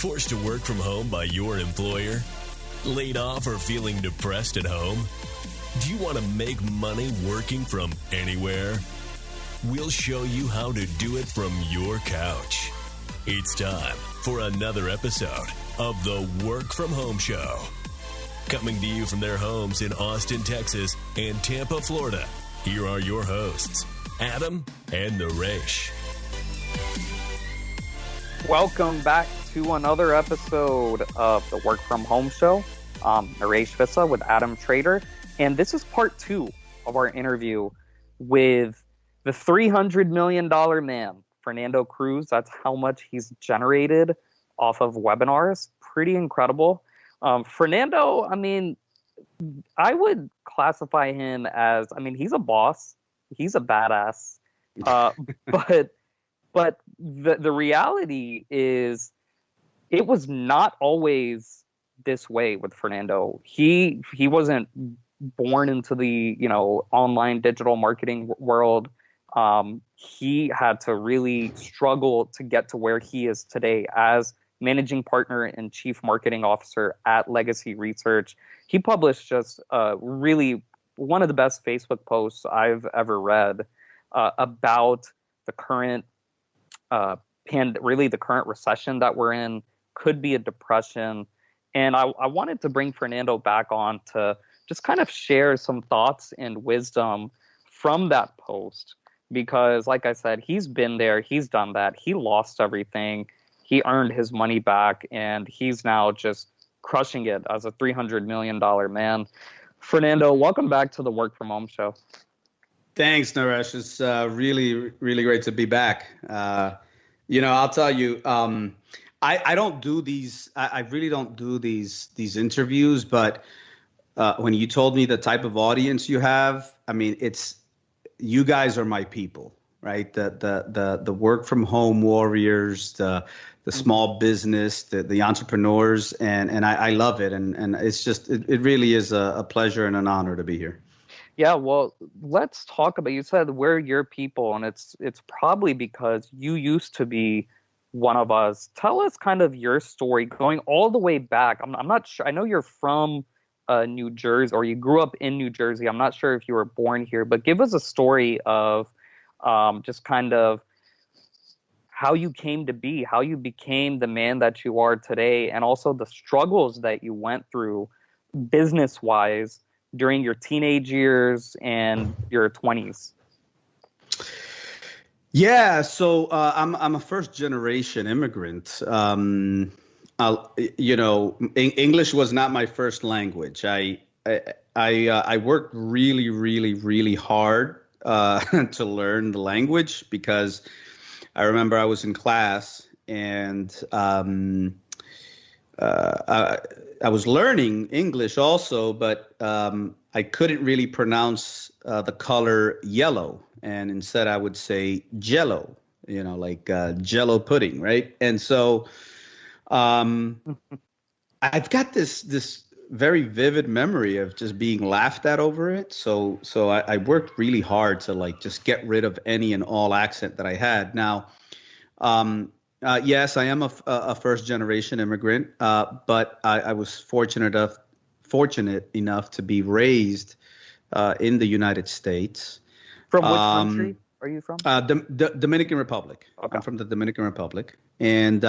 Forced to work from home by your employer? Laid off or feeling depressed at home? Do you want to make money working from anywhere? We'll show you how to do it from your couch. It's time for another episode of the Work From Home Show. Coming to you from their homes in Austin, Texas and Tampa, Florida, here are your hosts, Adam and Naresh. Welcome back to another episode of the Work From Home Show. Naresh Vissa with Adam Trader, and this is part 2 of our interview with the $300 million man, Fernando Cruz. That's how much he's generated off of webinars. Pretty incredible. Fernando, I would classify him as, he's a boss. He's a badass. But the reality is it was not always this way with Fernando. He wasn't born into the, online digital marketing world. He had to really struggle to get to where he is today as managing partner and chief marketing officer at Legacy Research. He published just really one of the best Facebook posts I've ever read about the current the current recession that we're in. Could be a depression. And I wanted to bring Fernando back on to just kind of share some thoughts and wisdom from that post. Because like I said, he's been there, he's done that, he lost everything, he earned his money back, and he's now just crushing it as a $300 million man. Fernando, welcome back to the Work From Home Show. Thanks, Naresh. It's really, really great to be back. I'll tell you, I don't do these. I really don't do these interviews. But when you told me the type of audience you have, it's you guys are my people, right? The work from home warriors, the small business, the entrepreneurs, and I love it. And it's just it really is a pleasure and an honor to be here. Yeah, well, let's talk about, you said we're your people, and it's probably because you used to be one of us. Tell us kind of your story going all the way back. I'm not sure. I know you're from New Jersey, or you grew up in New Jersey. I'm not sure if you were born here, but give us a story of just kind of how you came to be, how you became the man that you are today, and also the struggles that you went through business-wise during your teenage years and your 20s. Yeah, so I'm a first generation immigrant. English was not my first language. I worked really, really, really hard to learn the language, because I remember I was in class and I was learning English also, but I couldn't really pronounce the color yellow. And instead I would say jello, like jello pudding, right? And so I've got this very vivid memory of just being laughed at over it. So I worked really hard to just get rid of any and all accent that I had. Now, yes, I am a first generation immigrant, but I was fortunate enough to be raised in the United States. From which country are you from? The Dominican Republic. Okay. I'm from the Dominican Republic, and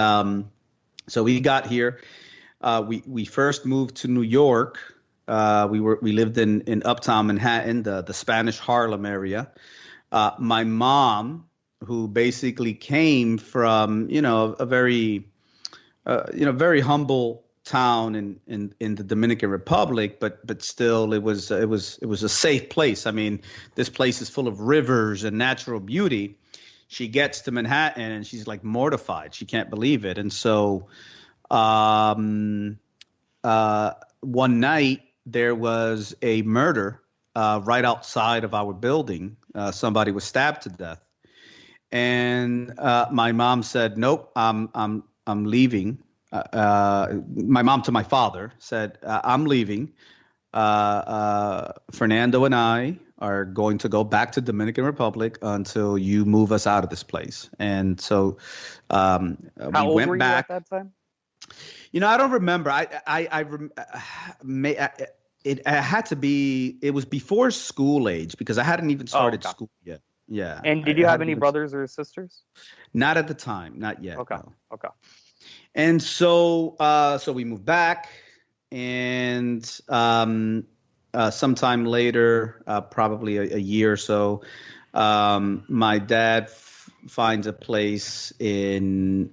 so we got here. We first moved to New York. We lived in Uptown Manhattan, the Spanish Harlem area. My mom, who basically came from a very very humble town in the Dominican Republic, but still it was a safe place. This place is full of rivers and natural beauty. She gets to Manhattan and she's like mortified. She can't believe it. And so one night there was a murder right outside of our building. Somebody was stabbed to death. And my mom said, "Nope, I'm leaving." My mom to my father said, "I'm leaving. Fernando and I are going to go back to Dominican Republic until you move us out of this place." And so How old were you at that time? I don't remember. It had to be. It was before school age because I hadn't even started school yet. Yeah. And did you have any brothers or sisters? Not at the time. Not yet. Okay. No. Okay. And so we moved back, and sometime later, probably a year or so, my dad finds a place in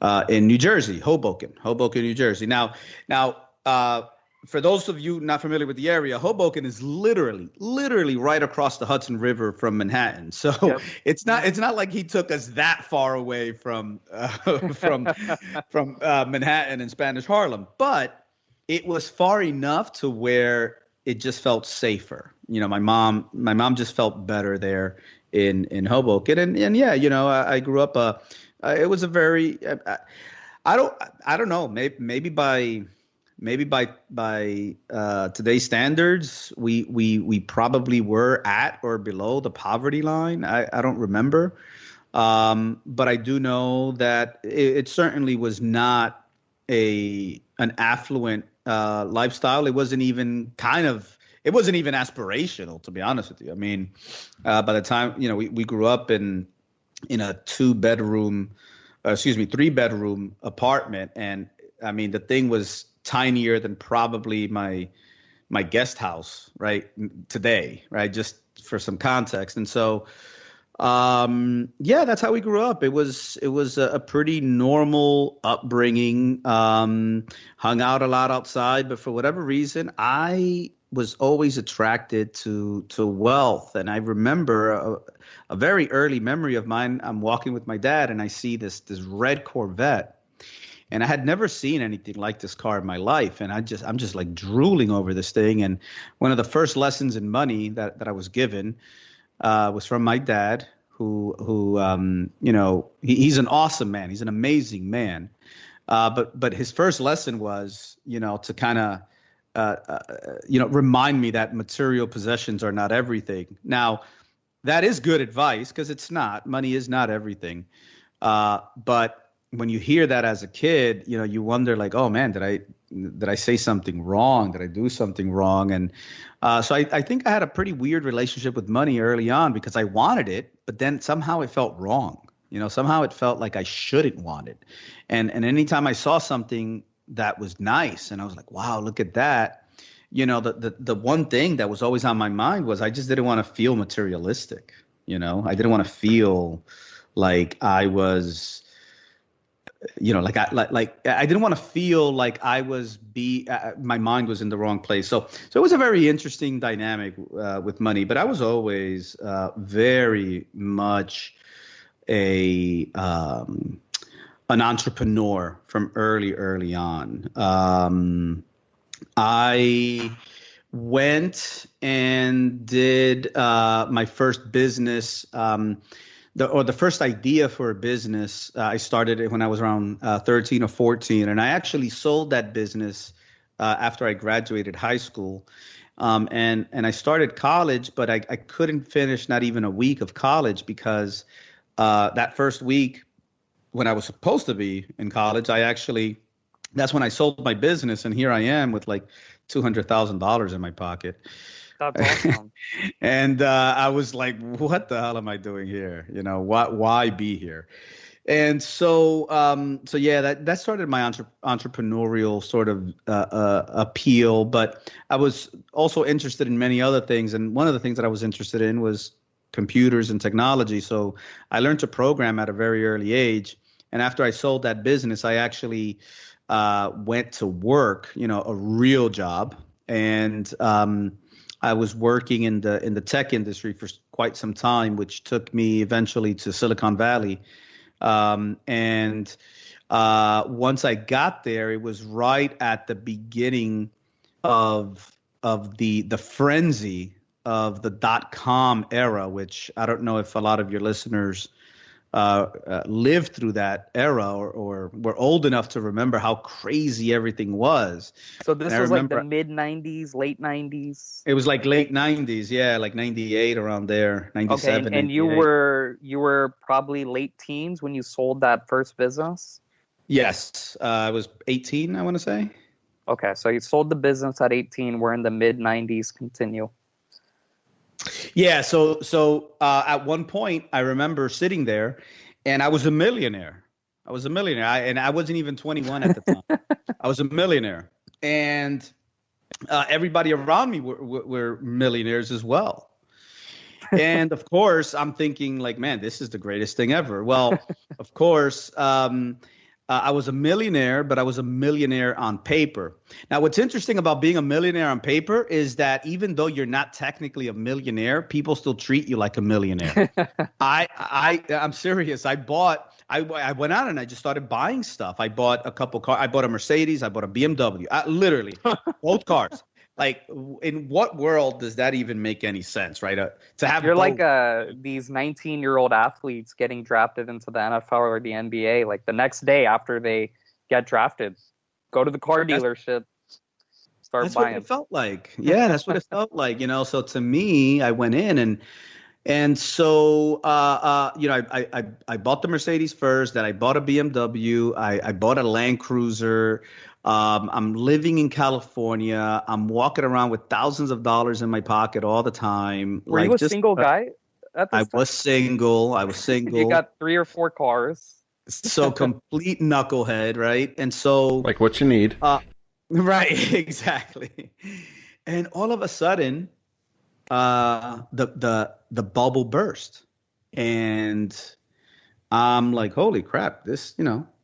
New Jersey, Hoboken, New Jersey. Now, for those of you not familiar with the area, Hoboken is literally right across the Hudson River from Manhattan. So yep. it's not like he took us that far away from Manhattan and Spanish Harlem, but it was far enough to where it just felt safer. My mom just felt better there in Hoboken, and yeah, I grew up. It was a very I don't know, maybe by today's standards, we probably were at or below the poverty line. I don't remember, but I do know that it certainly was not an affluent lifestyle. It wasn't even aspirational, to be honest with you. I mean, by the time we grew up in a 3-bedroom apartment, and I mean the thing was tinier than probably my guest house right today, right? Just for some context. And so that's how we grew up. It was a pretty normal upbringing. Hung out a lot outside, but for whatever reason I was always attracted to wealth. And I remember a very early memory of mine. I'm walking with my dad and I see this red Corvette. And I had never seen anything like this car in my life. And I'm just like drooling over this thing. And one of the first lessons in money that I was given was from my dad, who he's an awesome man. He's an amazing man. But his first lesson was, to kind of, remind me that material possessions are not everything. Now, that is good advice because it's not. Money is not everything. But when you hear that as a kid, you wonder like, oh man, did I say something wrong? Did I do something wrong? And so I think I had a pretty weird relationship with money early on because I wanted it, but then somehow it felt wrong. Somehow it felt like I shouldn't want it. And anytime I saw something that was nice and I was like, wow, look at that. The one thing that was always on my mind was I just didn't want to feel materialistic. I didn't want to feel like I was, I didn't want to feel like I was my mind was in the wrong place. So it was a very interesting dynamic with money, but I was always very much an entrepreneur from early on. I went and did my first business. The first idea for a business, I started it when I was around 13 or 14, and I actually sold that business after I graduated high school. And I started college, but I couldn't finish not even a week of college because that first week when I was supposed to be in college, that's when I sold my business, and here I am with like $200,000 in my pocket. That's awesome. And I was like, what the hell am I doing here? Why be here? And so that started my entrepreneurial sort of appeal. But I was also interested in many other things. And one of the things that I was interested in was computers and technology. So I learned to program at a very early age. And after I sold that business, I actually went to work, a real job. And I was working in the tech industry for quite some time, which took me eventually to Silicon Valley. And once I got there, it was right at the beginning of the frenzy of the .com era, which I don't know if a lot of your listeners lived through that era or were old enough to remember how crazy everything was. So this was like the mid 90s, late 90s. It was like late 90s, yeah, like 98 around there, 97. Okay, and you were probably late teens when you sold that first business? Yes, I was 18, I want to say. Okay, so you sold the business at 18. We're in the mid 90s. Continue. Yeah, so at one point I remember sitting there, and I was a millionaire. I was a millionaire, and I wasn't even 21 at the time. I was a millionaire, and everybody around me were millionaires as well. And of course, I'm thinking like, man, this is the greatest thing ever. Well, of course, I was a millionaire, but I was a millionaire on paper. Now, what's interesting about being a millionaire on paper is that even though you're not technically a millionaire, people still treat you like a millionaire. I'm serious. I went out and I just started buying stuff. I bought a couple cars. I bought a Mercedes. I bought a BMW. Literally, both cars. Like, in what world does that even make any sense, right? To have You're both. like these 19-year-old athletes getting drafted into the NFL or the NBA. Like the next day after they get drafted, go to the car dealership, start That's buying. what it felt like. Yeah, that's what it felt like. So to me, I went in and so I bought the Mercedes first. Then I bought a BMW. I bought a Land Cruiser. I'm living in California. I'm walking around with thousands of dollars in my pocket all the time. Were you a single guy at this time? I was single. You got 3 or 4 cars. So complete knucklehead, right? And so like what you need. Right, exactly. And all of a sudden, the bubble burst, and I'm like, holy crap, this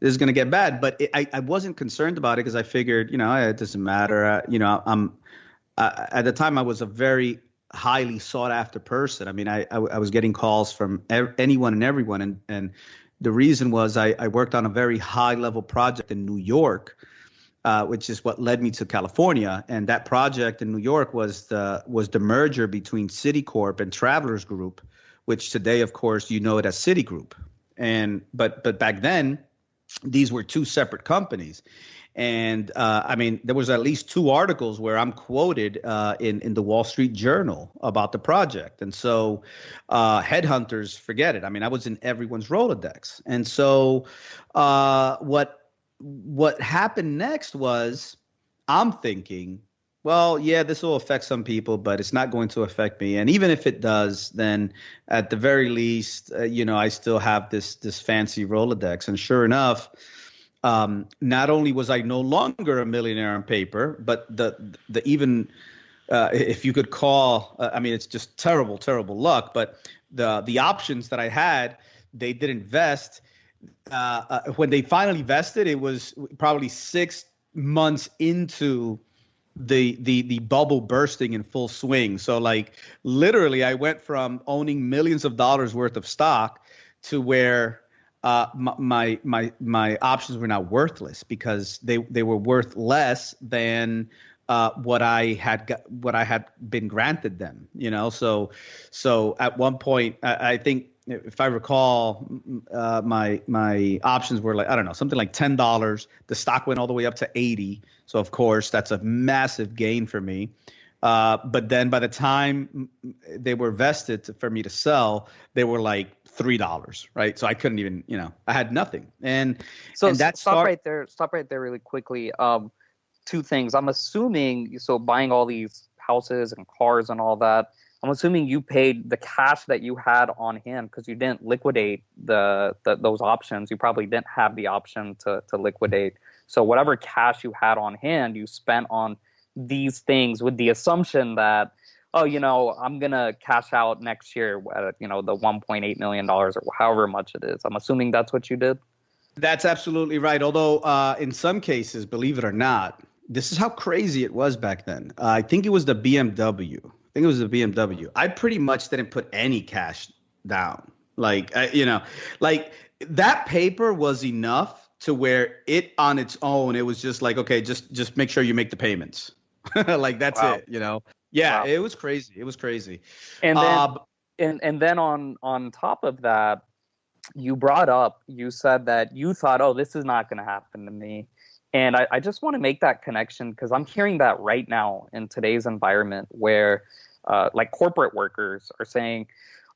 is going to get bad. But I wasn't concerned about it because I figured, it doesn't matter. At the time I was a very highly sought after person. I mean, I was getting calls from anyone and everyone. And the reason was I worked on a very high level project in New York, which is what led me to California. And that project in New York was the merger between Citicorp and Travelers Group, which today, of course, you know it as Citigroup. But back then, these were two separate companies. And I mean, there was at least 2 articles where I'm quoted in the Wall Street Journal about the project. And so headhunters, forget it. I mean, I was in everyone's Rolodex. And so what happened next was I'm thinking, well, yeah, this will affect some people, but it's not going to affect me. And even if it does, then at the very least, I still have this fancy Rolodex. And sure enough, not only was I no longer a millionaire on paper, but the even if you could call, I mean, it's just terrible luck. But the options that I had, they didn't vest. When they finally vested, it was probably 6 months into the bubble bursting in full swing. So like literally I went from owning millions of dollars worth of stock to where my options were now worthless because they were worth less than what I had been granted them, So at one point, I think if I recall, my options were like, I don't know, something like $10. The stock went all the way up to 80. So of course that's a massive gain for me. But then by the time they were vested for me to sell, they were like $3, right? So I couldn't even, I had nothing. And stop right there really quickly. 2 things. I'm assuming, so buying all these houses and cars and all that, I'm assuming you paid the cash that you had on hand because you didn't liquidate those options. You probably didn't have the option to liquidate. So whatever cash you had on hand, you spent on these things with the assumption that, I'm going to cash out next year at, the $1.8 million or however much it is. I'm assuming that's what you did. That's absolutely right. Although in some cases, believe it or not, this is how crazy it was back then. I think it was the BMW. I pretty much didn't put any cash down. Like that paper was enough to where it on its own, it was just like, okay, just make sure you make the payments. Like that's wow. it, Yeah, wow. It was crazy. And then and then on top of that, you said that you thought, oh, this is not going to happen to me. And I just want to make that connection because I'm hearing that right now in today's environment where like corporate workers are saying,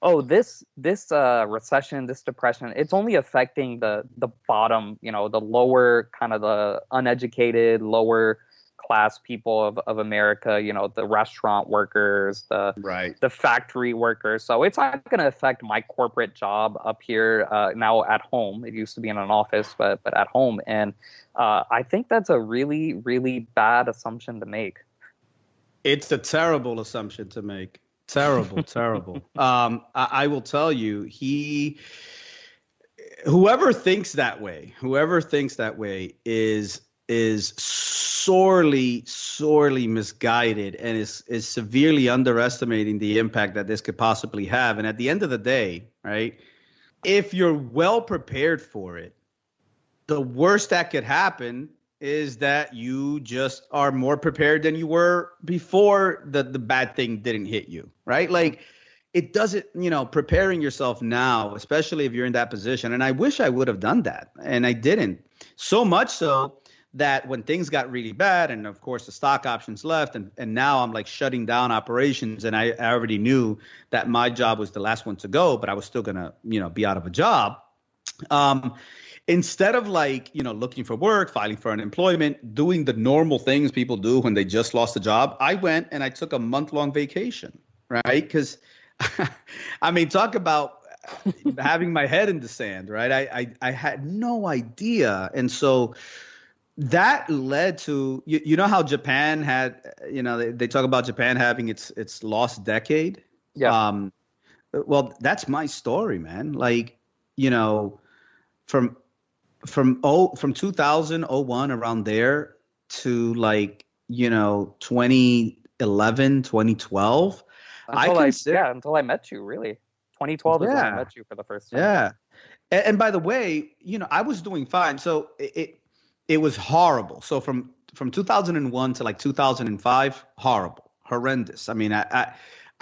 oh, this recession, this depression, it's only affecting the bottom, the lower, kind of the uneducated, lower class people of America, the restaurant workers, the factory workers. So it's not going to affect my corporate job up here now at home. It used to be in an office, but at home. And I think that's a really, really bad assumption to make. It's a terrible assumption to make. Terrible, terrible. I will tell you, whoever thinks that way is sorely, sorely misguided and is severely underestimating the impact that this could possibly have. And at the end of the day, right, if you're well prepared for it, the worst that could happen is that you just are more prepared than you were before the bad thing didn't hit you, right? Like, it doesn't, preparing yourself now, especially if you're in that position. And I wish I would have done that, and I didn't. So much so that when things got really bad, and of course the stock options left, and now I'm like shutting down operations, and I already knew that my job was the last one to go, but I was still gonna, be out of a job. Instead of looking for work, filing for unemployment, doing the normal things people do when they just lost a job, I went and I took a month-long vacation, right? Because, I mean, talk about having my head in the sand, right? I had no idea. And so that led to, you know how Japan had, they talk about Japan having its lost decade? Yeah. Well, that's my story, man. Like, from 2001 around there to 2011, 2012. Until I met you, really. 2012 is when I met you for the first time. Yeah. And by the way, I was doing fine. So it was horrible. So from 2001 to 2005, horrible, horrendous. I mean, I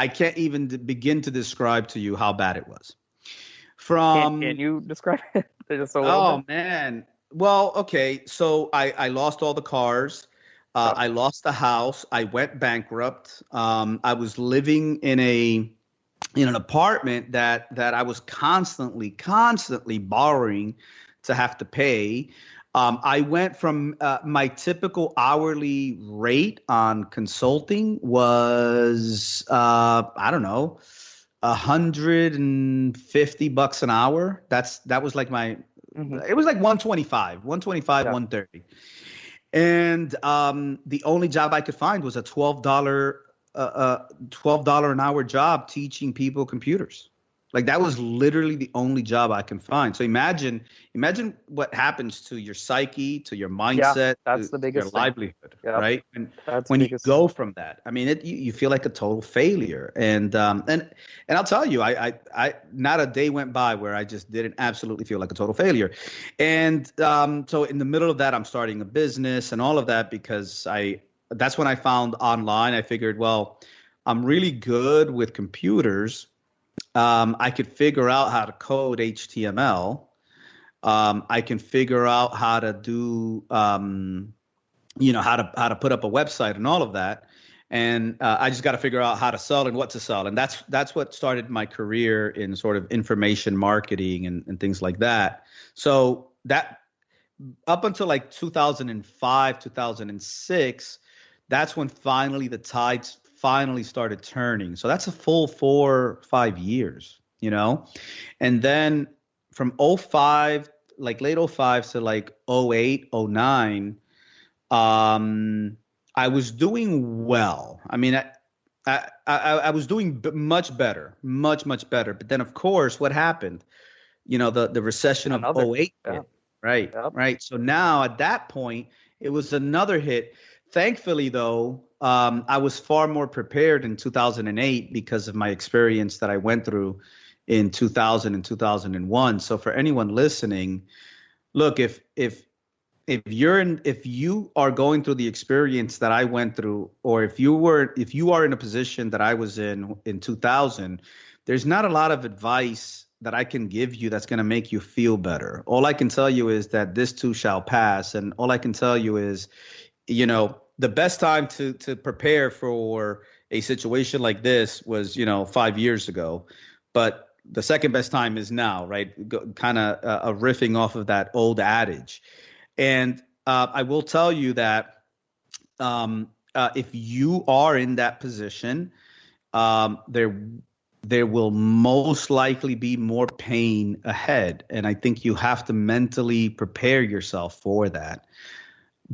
can't even begin to describe to you how bad it was. Can you describe it? Just a little bit? Man. Well, okay. So I lost all the cars. I lost the house. I went bankrupt. I was living in an apartment that I was constantly borrowing to have to pay. I went from my typical hourly rate on consulting was I don't know, $150 an hour. That was like my, it was like 125, 130. And the only job I could find was a $12 an hour job teaching people computers. Like, that was literally the only job I can find. So imagine what happens to your psyche, to your mindset, that's the biggest your livelihood, right? And that's when you go from that, I mean, you feel like a total failure. And I'll tell you, I not a day went by where I just didn't absolutely feel like a total failure. And so in the middle of that, I'm starting a business and all of that because that's when I found online. I figured, well, I'm really good with computers. I could figure out how to code HTML. I can figure out how to do, how to put up a website and all of that. And I just got to figure out how to sell and what to sell. And that's what started my career in sort of information marketing and things like that. So that up until 2005, 2006, that's when finally the tides finally started turning. So that's a full 4 or 5 years, and then from 05, late 05 to 08, 09, I was doing well. I mean, I was doing much better, much better. But then, of course, what happened? The recession of 08 hit, right? Yep. Right. So now at that point, it was another hit. Thankfully, though, I was far more prepared in 2008 because of my experience that I went through in 2000 and 2001. So for anyone listening, look, if you are going through the experience that I went through, or if you are in a position that I was in 2000, there's not a lot of advice that I can give you that's going to make you feel better. All I can tell you is that this too shall pass. And all I can tell you is, the best time to prepare for a situation like this was, 5 years ago. but the second best time is now, right? Kind of riffing off of that old adage. And I will tell you that if you are in that position, there will most likely be more pain ahead. And I think you have to mentally prepare yourself for that.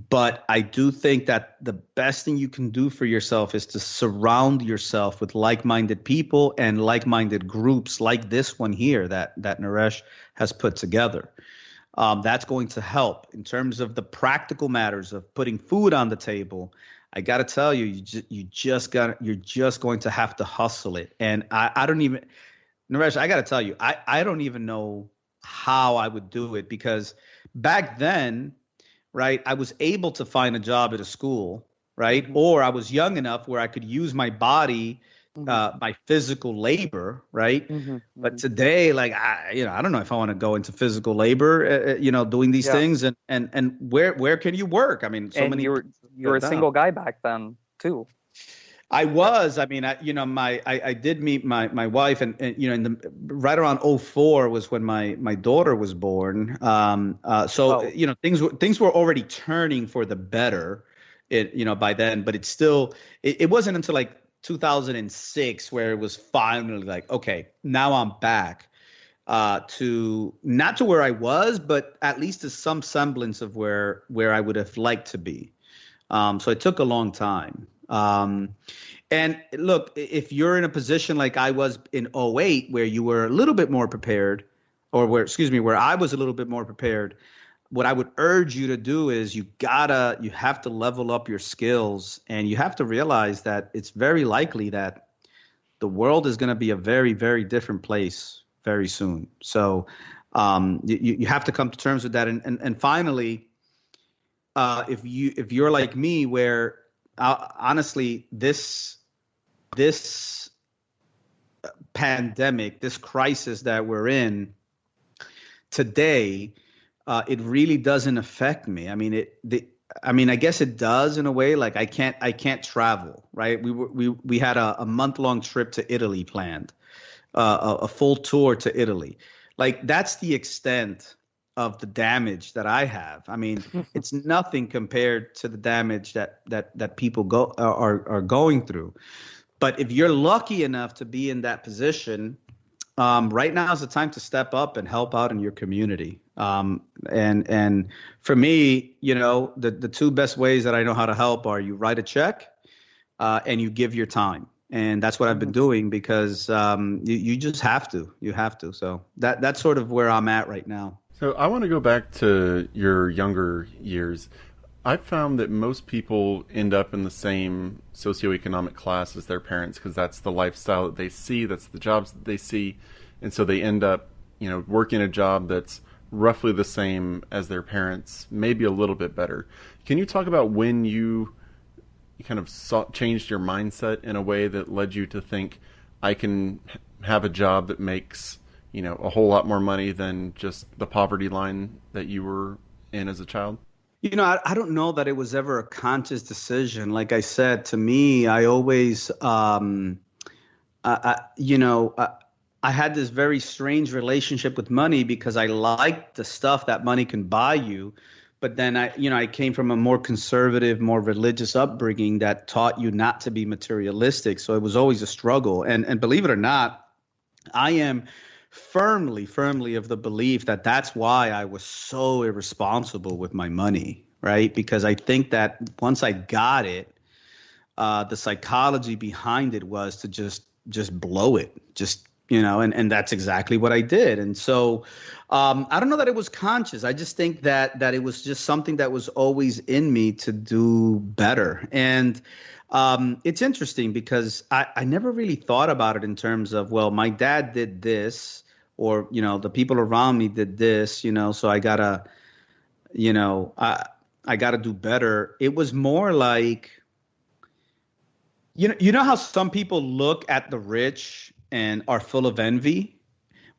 But I do think that the best thing you can do for yourself is to surround yourself with like-minded people and like-minded groups like this one here that Naresh has put together. That's going to help in terms of the practical matters of putting food on the table. I got to tell you, you're just going to have to hustle it. And I don't even, Naresh, I got to tell you, I don't even know how I would do it, because back then, right, I was able to find a job at a school, right? Mm-hmm. Or I was young enough where I could use my body, my physical labor, right? Mm-hmm. But today, like, I don't know if I want to go into physical labor, doing these things. And where can you work? I mean, so many. You were a single guy back then too. I was. I mean, I did meet my wife, and right around 2004 was when my daughter was born. Things were already turning for the better, by then. But it wasn't until like 2006 where it was finally like, okay, now I'm back to not to where I was, but at least to some semblance of where I would have liked to be. So it took a long time. And look, if you're in a position like I was in 2008, where you were a little bit more prepared, where I was a little bit more prepared, what I would urge you to do is you have to level up your skills, and you have to realize that it's very likely that the world is going to be a very, very different place very soon. So you have to come to terms with that. And finally, if you're like me, where honestly, this pandemic, this crisis that we're in today, it really doesn't affect me. I mean, I guess it does in a way. Like I can't travel, right? We had a month-long trip to Italy planned, a full tour to Italy. Like that's the extent of the damage that I have. I mean, it's nothing compared to the damage that people are going through. But if you're lucky enough to be in that position, right now is the time to step up and help out in your community. And for me, the two best ways that I know how to help are you write a check and you give your time. And that's what I've been doing, because you just have to. You have to. So that's sort of where I'm at right now. So I want to go back to your younger years. I've found that most people end up in the same socioeconomic class as their parents, because that's the lifestyle that they see, that's the jobs that they see, and so they end up, working a job that's roughly the same as their parents, maybe a little bit better. Can you talk about when you kind of changed your mindset in a way that led you to think, I can have a job that makes a whole lot more money than just the poverty line that you were in as a child? I don't know that it was ever a conscious decision. Like I said, to me, I always, I had this very strange relationship with money, because I liked the stuff that money can buy you. But then I came from a more conservative, more religious upbringing that taught you not to be materialistic. So it was always a struggle. And believe it or not, I am firmly of the belief that that's why I was so irresponsible with my money, right? Because I think that once I got it, the psychology behind it was to just blow it, and that's exactly what I did. And so I don't know that it was conscious. I just think that it was just something that was always in me to do better. And it's interesting, because I never really thought about it in terms of, well, my dad did this, or, the people around me did this, so I gotta, I gotta do better. It was more like, you know how some people look at the rich and are full of envy?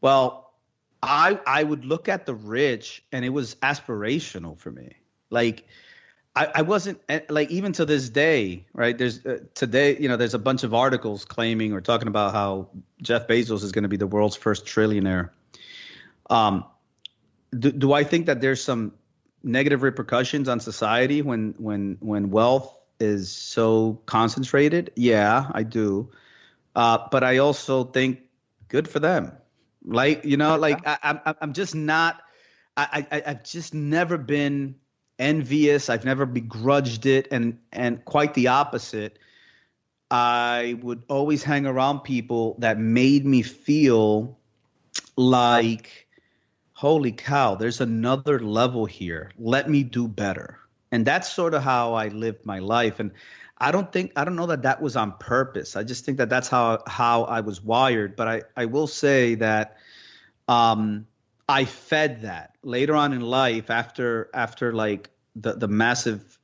Well, I would look at the rich and it was aspirational for me. Like, I wasn't like, even to this day, right? There's today, there's a bunch of articles claiming or talking about how Jeff Bezos is going to be the world's first trillionaire. Do I think that there's some negative repercussions on society when wealth is so concentrated? Yeah, I do. But I also think good for them. Like, I'm just not, I've just never been envious. I've never begrudged it. And quite the opposite. I would always hang around people that made me feel like, holy cow, there's another level here. Let me do better. And that's sort of how I lived my life. And I don't know that was on purpose. I just think that that's how I was wired. But I will say that I fed that later on in life after like the massive,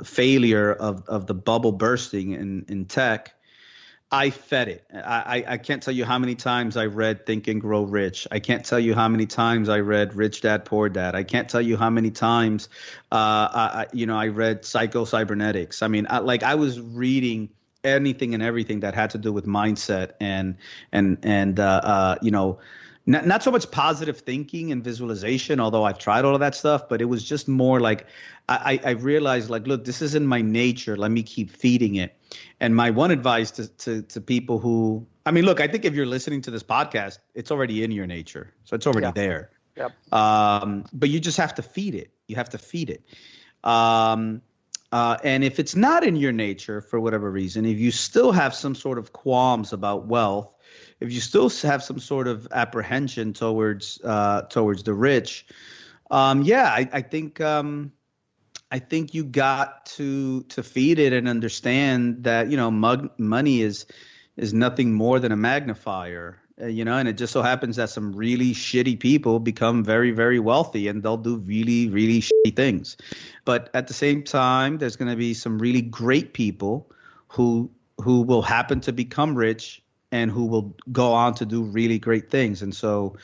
failure of the bubble bursting in tech. I fed it. I can't tell you how many times I read Think and Grow Rich. I can't tell you how many times I read Rich Dad, Poor Dad. I can't tell you how many times I read Psycho Cybernetics. I mean, I was reading anything and everything that had to do with mindset and not so much positive thinking and visualization, although I've tried all of that stuff, but it was just more like I realized, like, look, this is in my nature. Let me keep feeding it. And my one advice to people who, I mean, look, I think if you're listening to this podcast, it's already in your nature. So it's already there. Yep. But you just have to feed it. You have to feed it. And if it's not in your nature for whatever reason, if you still have some sort of qualms about wealth, if you still have some sort of apprehension towards the rich, I think you got to feed it and understand that money is nothing more than a magnifier, and it just so happens that some really shitty people become very, very wealthy and they'll do really, really shitty things. But at the same time, there's going to be some really great people who will happen to become rich and who will go on to do really great things. And so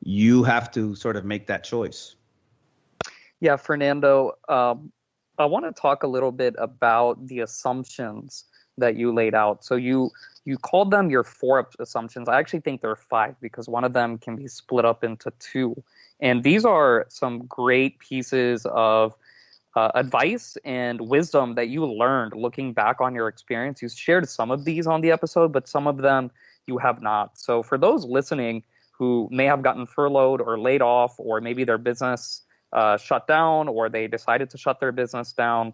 you have to sort of make that choice. Yeah, Fernando, I want to talk a little bit about the assumptions that you laid out. So you called them your 4 assumptions. I actually think there are 5 because one of them can be split up into 2. And these are some great pieces of advice and wisdom that you learned looking back on your experience. You shared some of these on the episode, but some of them you have not. So for those listening who may have gotten furloughed or laid off, or maybe their business shut down, or they decided to shut their business down,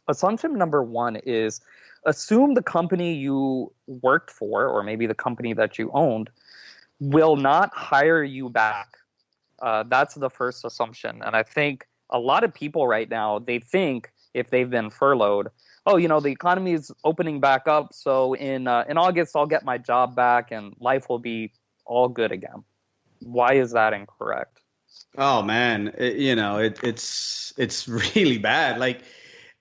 assumption number 1 is assume the company you worked for, or maybe the company that you owned, will not hire you back. That's the first assumption. And I think a lot of people right now, they think if they've been furloughed, the economy is opening back up, so in August I'll get my job back and life will be all good again. Why is that incorrect? Oh man, it's really bad. Like,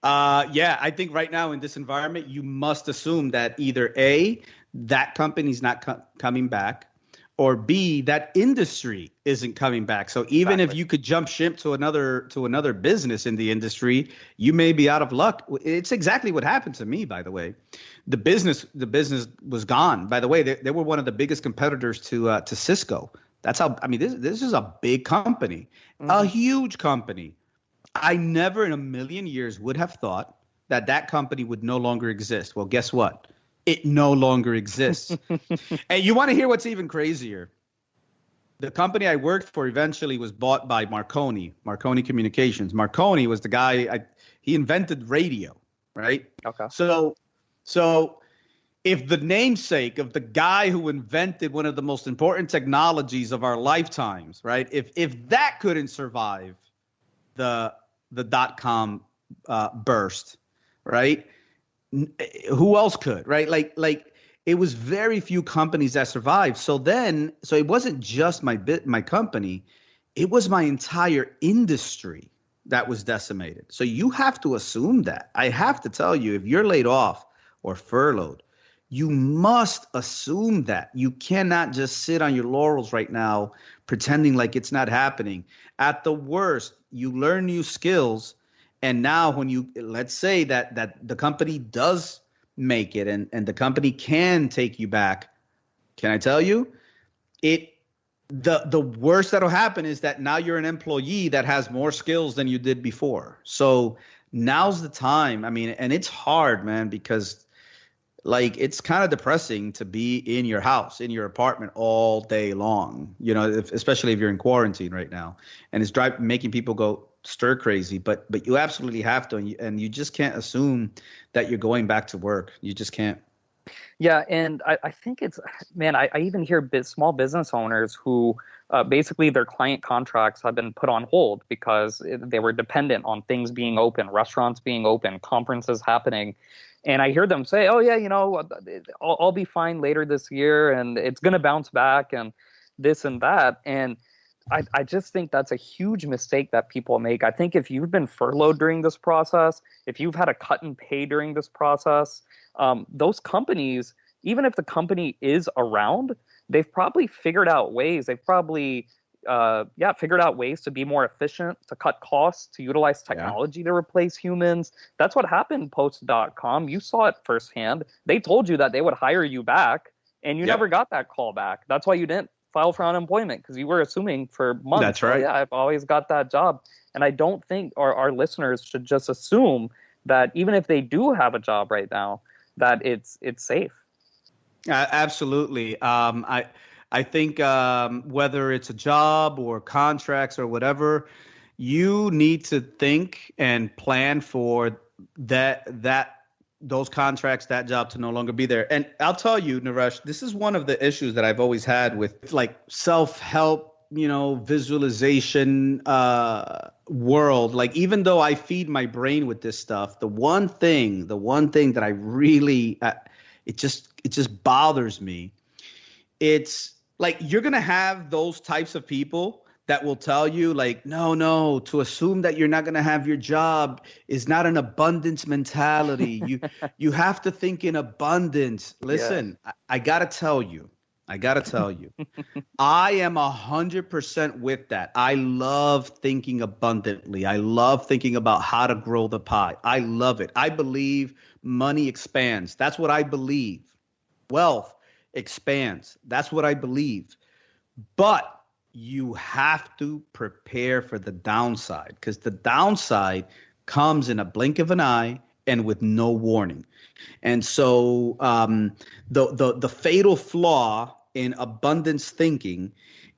I think right now in this environment, you must assume that either A, that company's not coming back, or B, that industry isn't coming back. So even if you could jump ship to another business in the industry, you may be out of luck. It's exactly what happened to me, by the way. The business was gone. By the way, they were one of the biggest competitors to Cisco. That's how, I mean, this is a big company, a huge company. I never in a million years would have thought that company would no longer exist. Well, guess what? It no longer exists. And you want to hear what's even crazier? The company I worked for eventually was bought by Marconi Communications. Marconi was the guy, he invented radio, right? Okay. So if the namesake of the guy who invented one of the most important technologies of our lifetimes, right? If that couldn't survive the .com burst, right? Who else could, right? Like it was very few companies that survived. So it wasn't just my company, it was my entire industry that was decimated. So you have to assume that. I have to tell you, if you're laid off or furloughed, You must assume that. You cannot just sit on your laurels right now pretending like it's not happening. At the worst, you learn new skills, and now when you, let's say that the company does make it, and the company can take you back, can I tell you, the worst that'll happen is that now you're an employee that has more skills than you did before. So now's the time. I mean, and it's hard, man, because like it's kind of depressing to be in your house, in your apartment all day long, especially if you're in quarantine right now, and it's making people go stir crazy. But you absolutely have to, and you just can't assume that you're going back to work. You just can't. Yeah, and I think it's, man, I even hear small business owners who basically their client contracts have been put on hold because they were dependent on things being open, restaurants being open, conferences happening. And I hear them say, oh, yeah, I'll be fine later this year and it's going to bounce back and this and that. And I just think that's a huge mistake that people make. I think if you've been furloughed during this process, if you've had a cut in pay during this process, those companies, even if the company is around, they've probably figured out ways. They've probably figured out ways to be more efficient, to cut costs, to utilize technology to replace humans. That's what happened post.com. You saw it firsthand. They told you that they would hire you back, and you never got that call back. That's why you didn't file for unemployment, because you were assuming for months. That's right. I've always got that job. And I don't think our listeners should just assume that even if they do have a job right now, that it's safe. Absolutely. I think whether it's a job or contracts or whatever, you need to think and plan for those contracts, that job to no longer be there. And I'll tell you, Naresh, this is one of the issues that I've always had with like self-help, visualization world. Like, even though I feed my brain with this stuff, the one thing that I really, it just bothers me. It's like, you're going to have those types of people that will tell you like, no, to assume that you're not going to have your job is not an abundance mentality. You have to think in abundance. Listen, yeah. I got to tell you, I am 100% with that. I love thinking abundantly. I love thinking about how to grow the pie. I love it. I believe money expands. That's what I believe. Wealth expands. That's what I believe. But you have to prepare for the downside, because the downside comes in a blink of an eye and with no warning. And so the fatal flaw in abundance thinking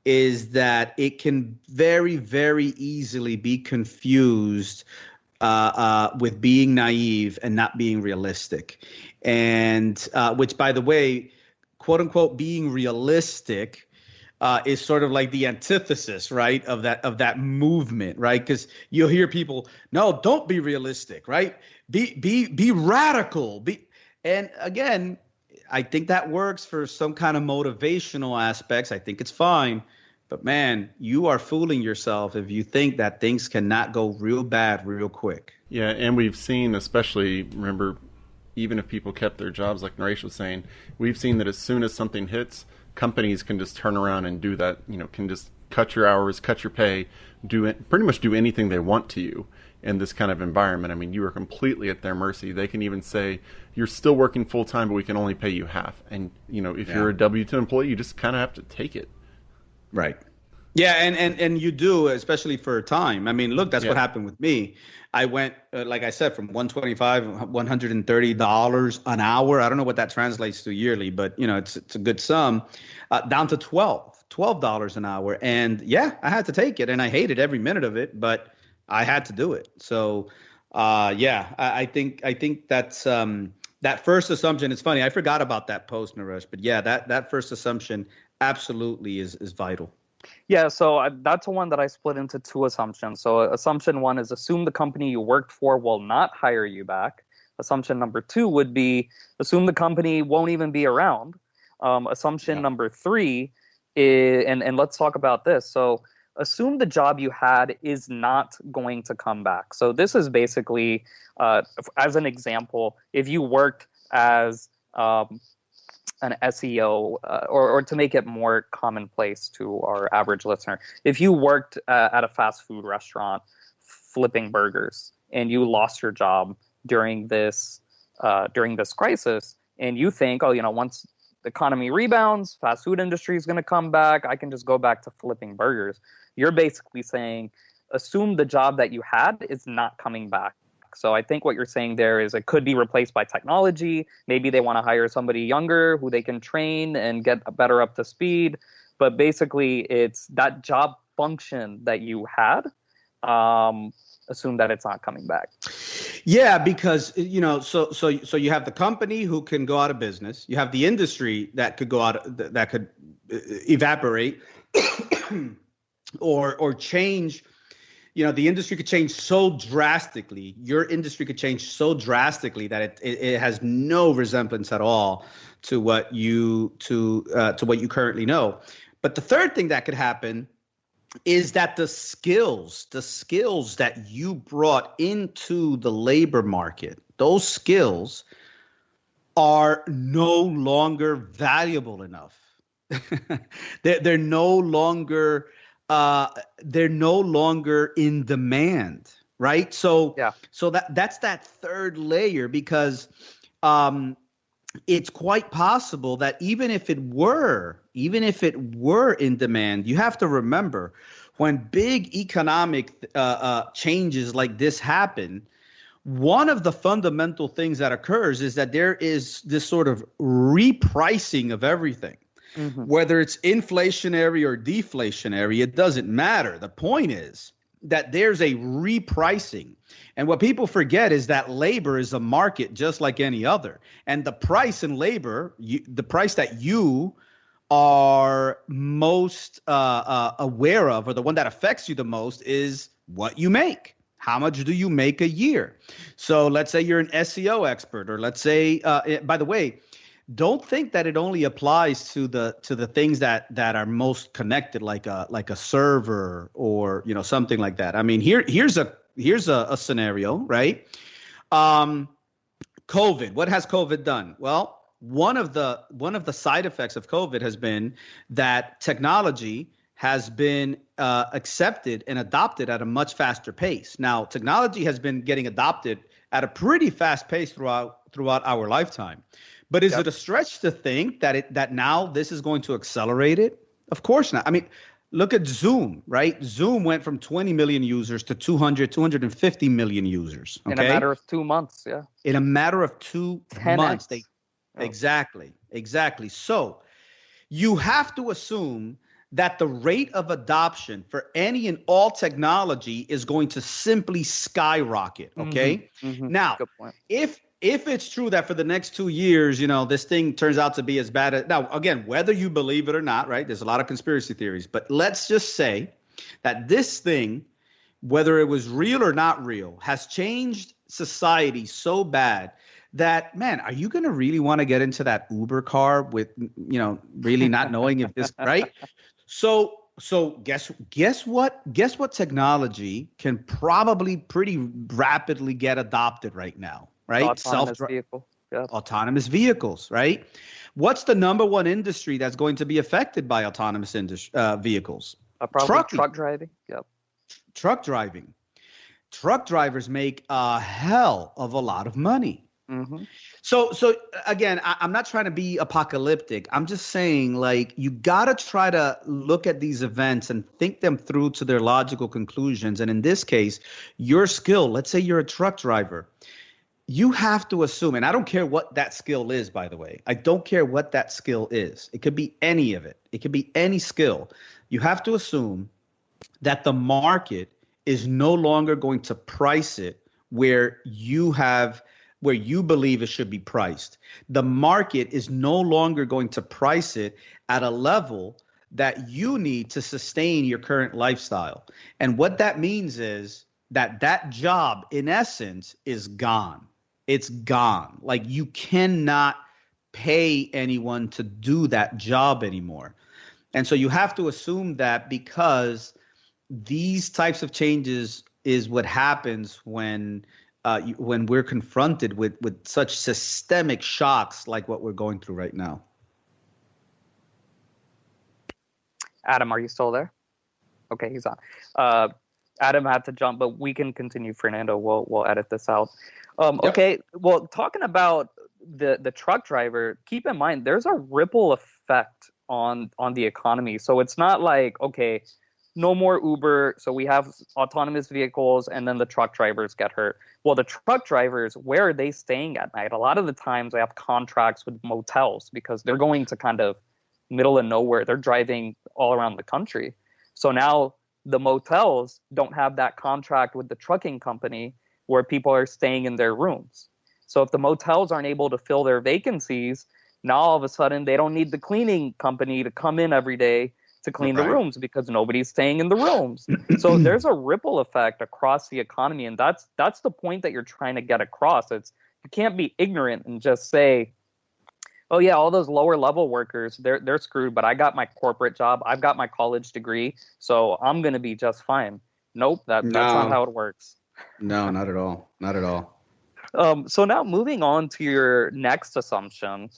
is that it can very, very easily be confused with being naive and not being realistic. And which, by the way, quote unquote, being realistic is sort of like the antithesis, right, of that movement, right? Because you'll hear people, no, don't be realistic, right? Be radical. And again, I think that works for some kind of motivational aspects. I think it's fine. But man, you are fooling yourself if you think that things cannot go real bad real quick. Yeah, and we've seen, especially, remember, even if people kept their jobs, like Naresh was saying, we've seen that as soon as something hits, companies can just turn around and do that, can just cut your hours, cut your pay, pretty much do anything they want to you in this kind of environment. I mean, you are completely at their mercy. They can even say, you're still working full time, but we can only pay you half. And, if you're a W-2 employee, you just kind of have to take it. Right. Yeah, and you do, especially for a time. I mean, look, that's what happened with me. I went, like I said, from $125, $130 an hour. I don't know what that translates to yearly, but it's a good sum. Down to $12 an hour, and I had to take it, and I hated every minute of it, but I had to do it. So, I think that's that first assumption. It's funny, I forgot about that post, Naresh, but that first assumption absolutely is vital. Yeah, so that's one that I split into two assumptions. So assumption one is assume the company you worked for will not hire you back. Assumption number two would be assume the company won't even be around. Assumption number three is, and let's talk about this. So assume the job you had is not going to come back. So this is basically, as an example, if you worked as an SEO, or to make it more commonplace to our average listener, if you worked at a fast food restaurant flipping burgers and you lost your job during this crisis, and you think, oh, once the economy rebounds, fast food industry is going to come back, I can just go back to flipping burgers. You're basically saying, assume the job that you had is not coming back. So I think what you're saying there is it could be replaced by technology. Maybe they want to hire somebody younger who they can train and get better up to speed. But basically, it's that job function that you had. Assume that it's not coming back. Yeah, because so you have the company who can go out of business. You have the industry that could go out, that could evaporate, or change. The industry could change so drastically. Your industry could change so drastically that it has no resemblance at all to what you currently know. But the third thing that could happen is that the skills that you brought into the labor market, those skills are no longer valuable enough. They're no longer in demand, right? So that's that third layer, because it's quite possible that even if it were in demand, you have to remember, when big economic changes like this happen, one of the fundamental things that occurs is that there is this sort of repricing of everything. Mm-hmm. Whether it's inflationary or deflationary, it doesn't matter. The point is that there's a repricing. And what people forget is that labor is a market just like any other. And the price in labor, the price that you are most aware of, or the one that affects you the most, is what you make. How much do you make a year? So let's say you're an SEO expert, or let's say, by the way, don't think that it only applies to the things that are most connected, like a server or something like that. I mean, here's a scenario, right? COVID. What has COVID done? Well, one of the side effects of COVID has been that technology has been accepted and adopted at a much faster pace. Now, technology has been getting adopted at a pretty fast pace throughout our lifetime. But is it a stretch to think that now this is going to accelerate it? Of course not. I mean, look at Zoom, right? Zoom went from 20 million users to 250 million users. Okay? In a matter of 2 months, yeah. In a matter of 2 months. Exactly. So you have to assume that the rate of adoption for any and all technology is going to simply skyrocket, okay? Mm-hmm. Now, if it's true that for the next 2 years, this thing turns out to be as bad as, now, again, whether you believe it or not, right? There's a lot of conspiracy theories, but let's just say that this thing, whether it was real or not real, has changed society so bad that, man, are you going to really want to get into that Uber car with, really not knowing if this, right? So guess what technology can probably pretty rapidly get adopted right now? Right? Autonomous vehicles, right? What's the number one industry that's going to be affected by autonomous vehicles? Truck driving. Yep. Truck driving. Truck drivers make a hell of a lot of money. Mm-hmm. So again, I'm not trying to be apocalyptic. I'm just saying, like, you got to try to look at these events and think them through to their logical conclusions. And in this case, your skill, let's say you're a truck driver, you have to assume, and I don't care what that skill is, by the way. I don't care what that skill is. It could be any of it. It could be any skill. You have to assume that the market is no longer going to price it where you believe it should be priced. The market is no longer going to price it at a level that you need to sustain your current lifestyle. And what that means is that job, in essence, is gone. It's gone. Like, you cannot pay anyone to do that job anymore. And so you have to assume that, because these types of changes is what happens when we're confronted with such systemic shocks like what we're going through right now. Adam, are you still there? Okay, he's on. Adam had to jump, but we can continue, Fernando. We'll edit this out. Yep. Okay, well, talking about the truck driver, keep in mind there's a ripple effect on the economy. So it's not like, okay, no more Uber, so we have autonomous vehicles, and then the truck drivers get hurt. Well, the truck drivers, where are they staying at night? A lot of the times they have contracts with motels because they're going to kind of middle of nowhere. They're driving all around the country. So now the motels don't have that contract with the trucking company where people are staying in their rooms. So if the motels aren't able to fill their vacancies, now all of a sudden they don't need the cleaning company to come in every day to clean the rooms because nobody's staying in the rooms. So there's a ripple effect across the economy, and that's the point that you're trying to get across. It's you can't be ignorant and just say, oh yeah, all those lower level workers, they're screwed, but I got my corporate job, I've got my college degree, so I'm going to be just fine. Nope, that's not how it works. No, not at all. Not at all. So now moving on to your next assumption.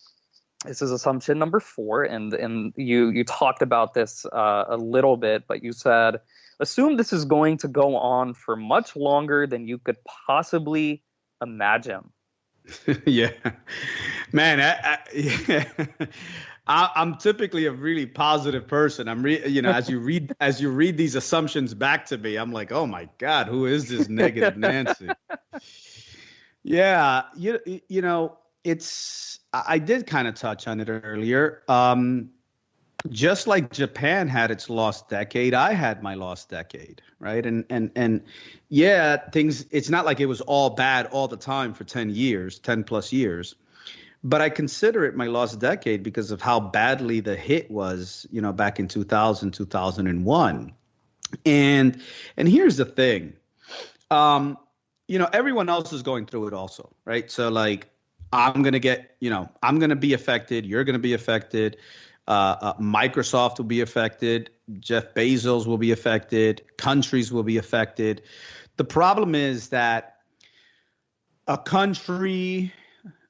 This is assumption number 4, and you talked about this a little bit, but you said, assume this is going to go on for much longer than you could possibly imagine. Yeah, man, I'm typically a really positive person. As you read these assumptions back to me, I'm like, oh my God, who is this negative Nancy? Yeah, you know, I did kind of touch on it earlier. Just like Japan had its lost decade, I had my lost decade, right? And yeah, it's not like it was all bad all the time for 10 plus years, but I consider it my lost decade because of how badly the hit was, back in 2000, 2001. And here's the thing, everyone else is going through it also, right? So like, I'm going to be affected. You're going to be affected. Microsoft will be affected. Jeff Bezos will be affected. Countries will be affected. The problem is that a country,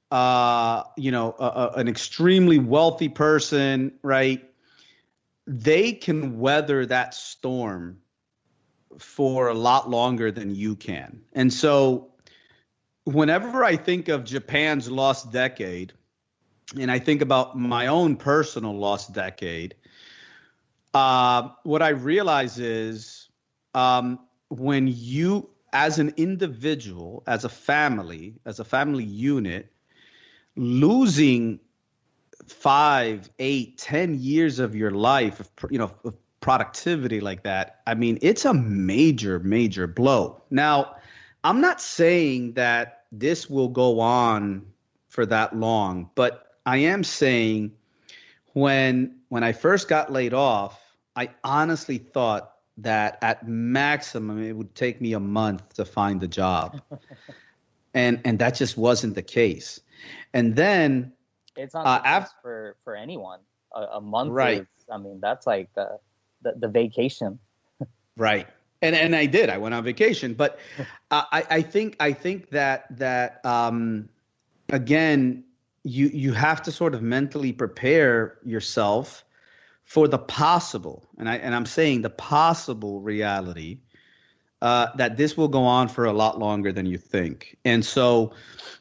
an extremely wealthy person, right? They can weather that storm for a lot longer than you can. And so whenever I think of Japan's lost decade, and I think about my own personal lost decade, what I realize is when you, as an individual, as a family unit, losing 5, 8, 10 years of your life of productivity like that, I mean, it's a major, major blow. Now, I'm not saying that this will go on for that long, but I am saying when I first got laid off, I honestly thought that at maximum it would take me a month to find a job. and that just wasn't the case. And then it's not the case for anyone. A month, right? That's like the vacation. Right. And I did. I went on vacation, but I think that again, you have to sort of mentally prepare yourself for the possible, and I'm saying the possible reality that this will go on for a lot longer than you think. And so,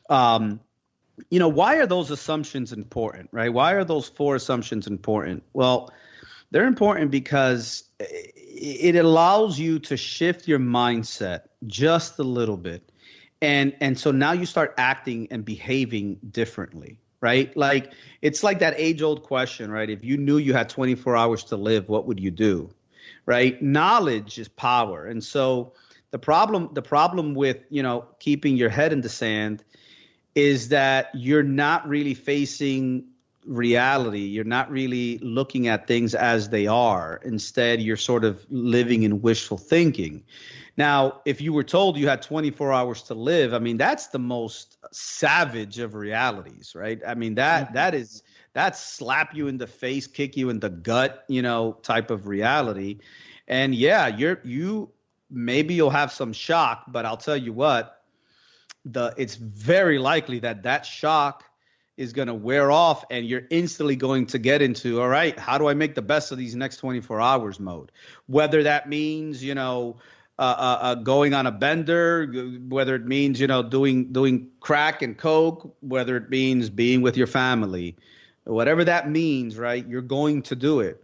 why are those assumptions important, right? Why are those 4 assumptions important? Well, they're important because it allows you to shift your mindset just a little bit. And so now you start acting and behaving differently, right? Like it's like that age-old question, right? If you knew you had 24 hours to live, what would you do? Right? Knowledge is power. And so the problem with, keeping your head in the sand is that you're not really facing reality. You're not really looking at things as they are. Instead, you're sort of living in wishful thinking. Now, if you were told you had 24 hours to live, I mean, that's the most savage of realities, right? I mean, that's slap you in the face, kick you in the gut, type of reality. And yeah, maybe you'll have some shock, but I'll tell you what, it's very likely that shock is going to wear off, and you're instantly going to get into, all right, how do I make the best of these next 24 hours mode? Whether that means, going on a bender, whether it means, doing crack and coke, whether it means being with your family, whatever that means, right? You're going to do it.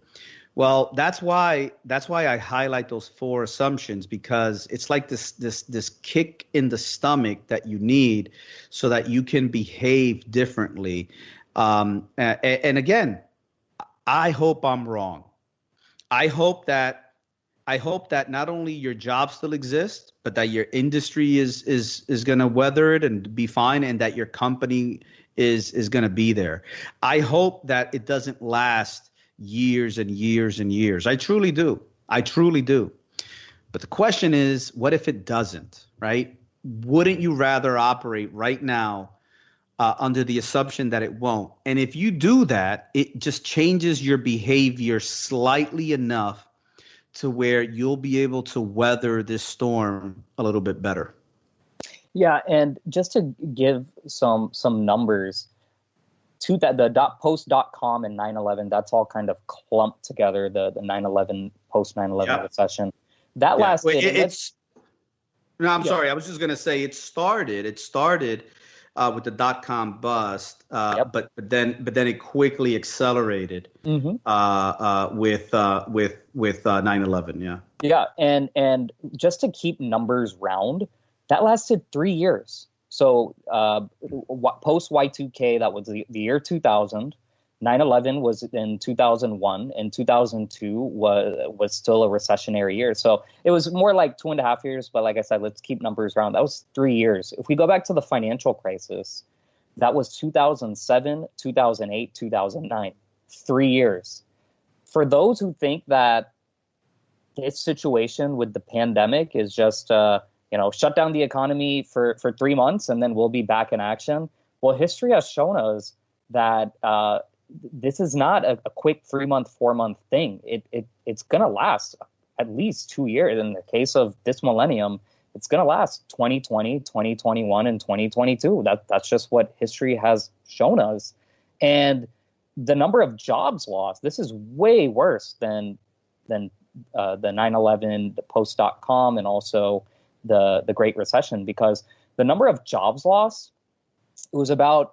Well, that's why I highlight those 4 assumptions, because it's like this kick in the stomach that you need so that you can behave differently. And again, I hope I'm wrong. I hope that not only your job still exists, but that your industry is going to weather it and be fine, and that your company is going to be there. I hope that it doesn't last years and years and years. I truly do. But the question is, what if it doesn't, right? Wouldn't you rather operate right now under the assumption that it won't? And if you do that, it just changes your behavior slightly enough to where you'll be able to weather this storm a little bit better. Yeah, and just to give some numbers, the post.com and 9/11, that's all kind of clumped together, the 9/11, post 9/11 recession. That lasted. Sorry. I was just going to say it started with the dot-com bust, but then it quickly accelerated with 9/11. Yeah. Yeah, and just to keep numbers round, that lasted 3 years. So post Y2K, that was the year 2000. 9/11 was in 2001, and 2002 was still a recessionary year. So it was more like 2.5 years. But like I said, let's keep numbers round. That was 3 years. If we go back to the financial crisis, that was 2007, 2008, 2009. 3 years. For those who think that this situation with the pandemic is just shut down the economy for 3 months and then we'll be back in action. Well, history has shown us that this is not a quick 3-month, 4-month thing. It's going to last at least 2 years. In the case of this millennium, it's going to last 2020, 2021, and 2022. That's just what history has shown us. And the number of jobs lost, this is way worse than the 9/11, the post.com, and also the Great Recession, because the number of jobs lost, it was about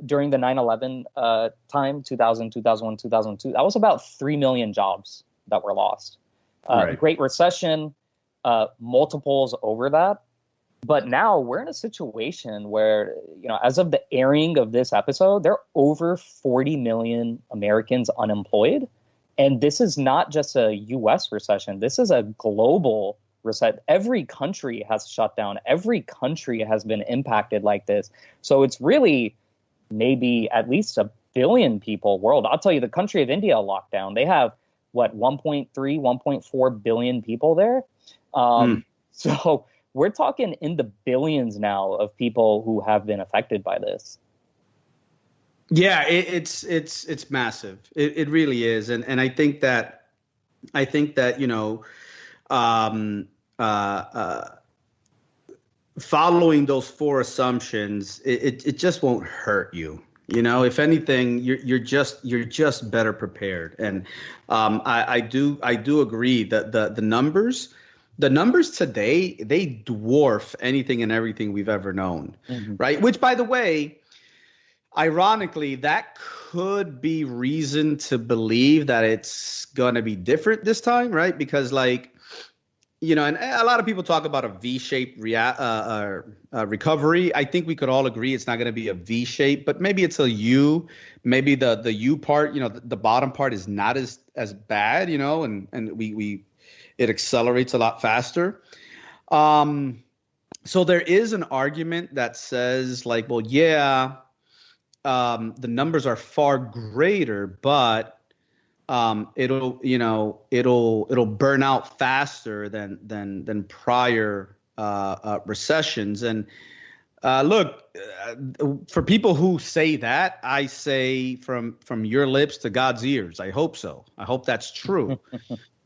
during the 9/11 time, 2000, 2001, 2002, that was about 3 million jobs that were lost. The Great Recession, multiples over that. But now we're in a situation where, as of the airing of this episode, there are over 40 million Americans unemployed. And this is not just a U.S. recession. This is a global recession. Every country has shut down. Every country has been impacted like this. So it's really maybe at least 1 billion people world. I'll tell you, the country of India locked down. They have, 1.3, 1.4 billion people there. So we're talking in the billions now of people who have been affected by this. Yeah, it's massive. It really is, and I think that following those 4 assumptions, it just won't hurt you. If anything, you're just better prepared. And I do agree that the numbers today, they dwarf anything and everything we've ever known, right? Which, by the way, ironically, that could be reason to believe that it's going to be different this time, right? Because and a lot of people talk about a V-shaped recovery. I think we could all agree it's not going to be a V-shape, but maybe it's a U. Maybe the U part, the bottom part is not as bad, and it accelerates a lot faster. So there is an argument that says the numbers are far greater, but it'll burn out faster than prior recessions. And look, for people who say that, I say from your lips to God's ears, I hope so. I hope that's true.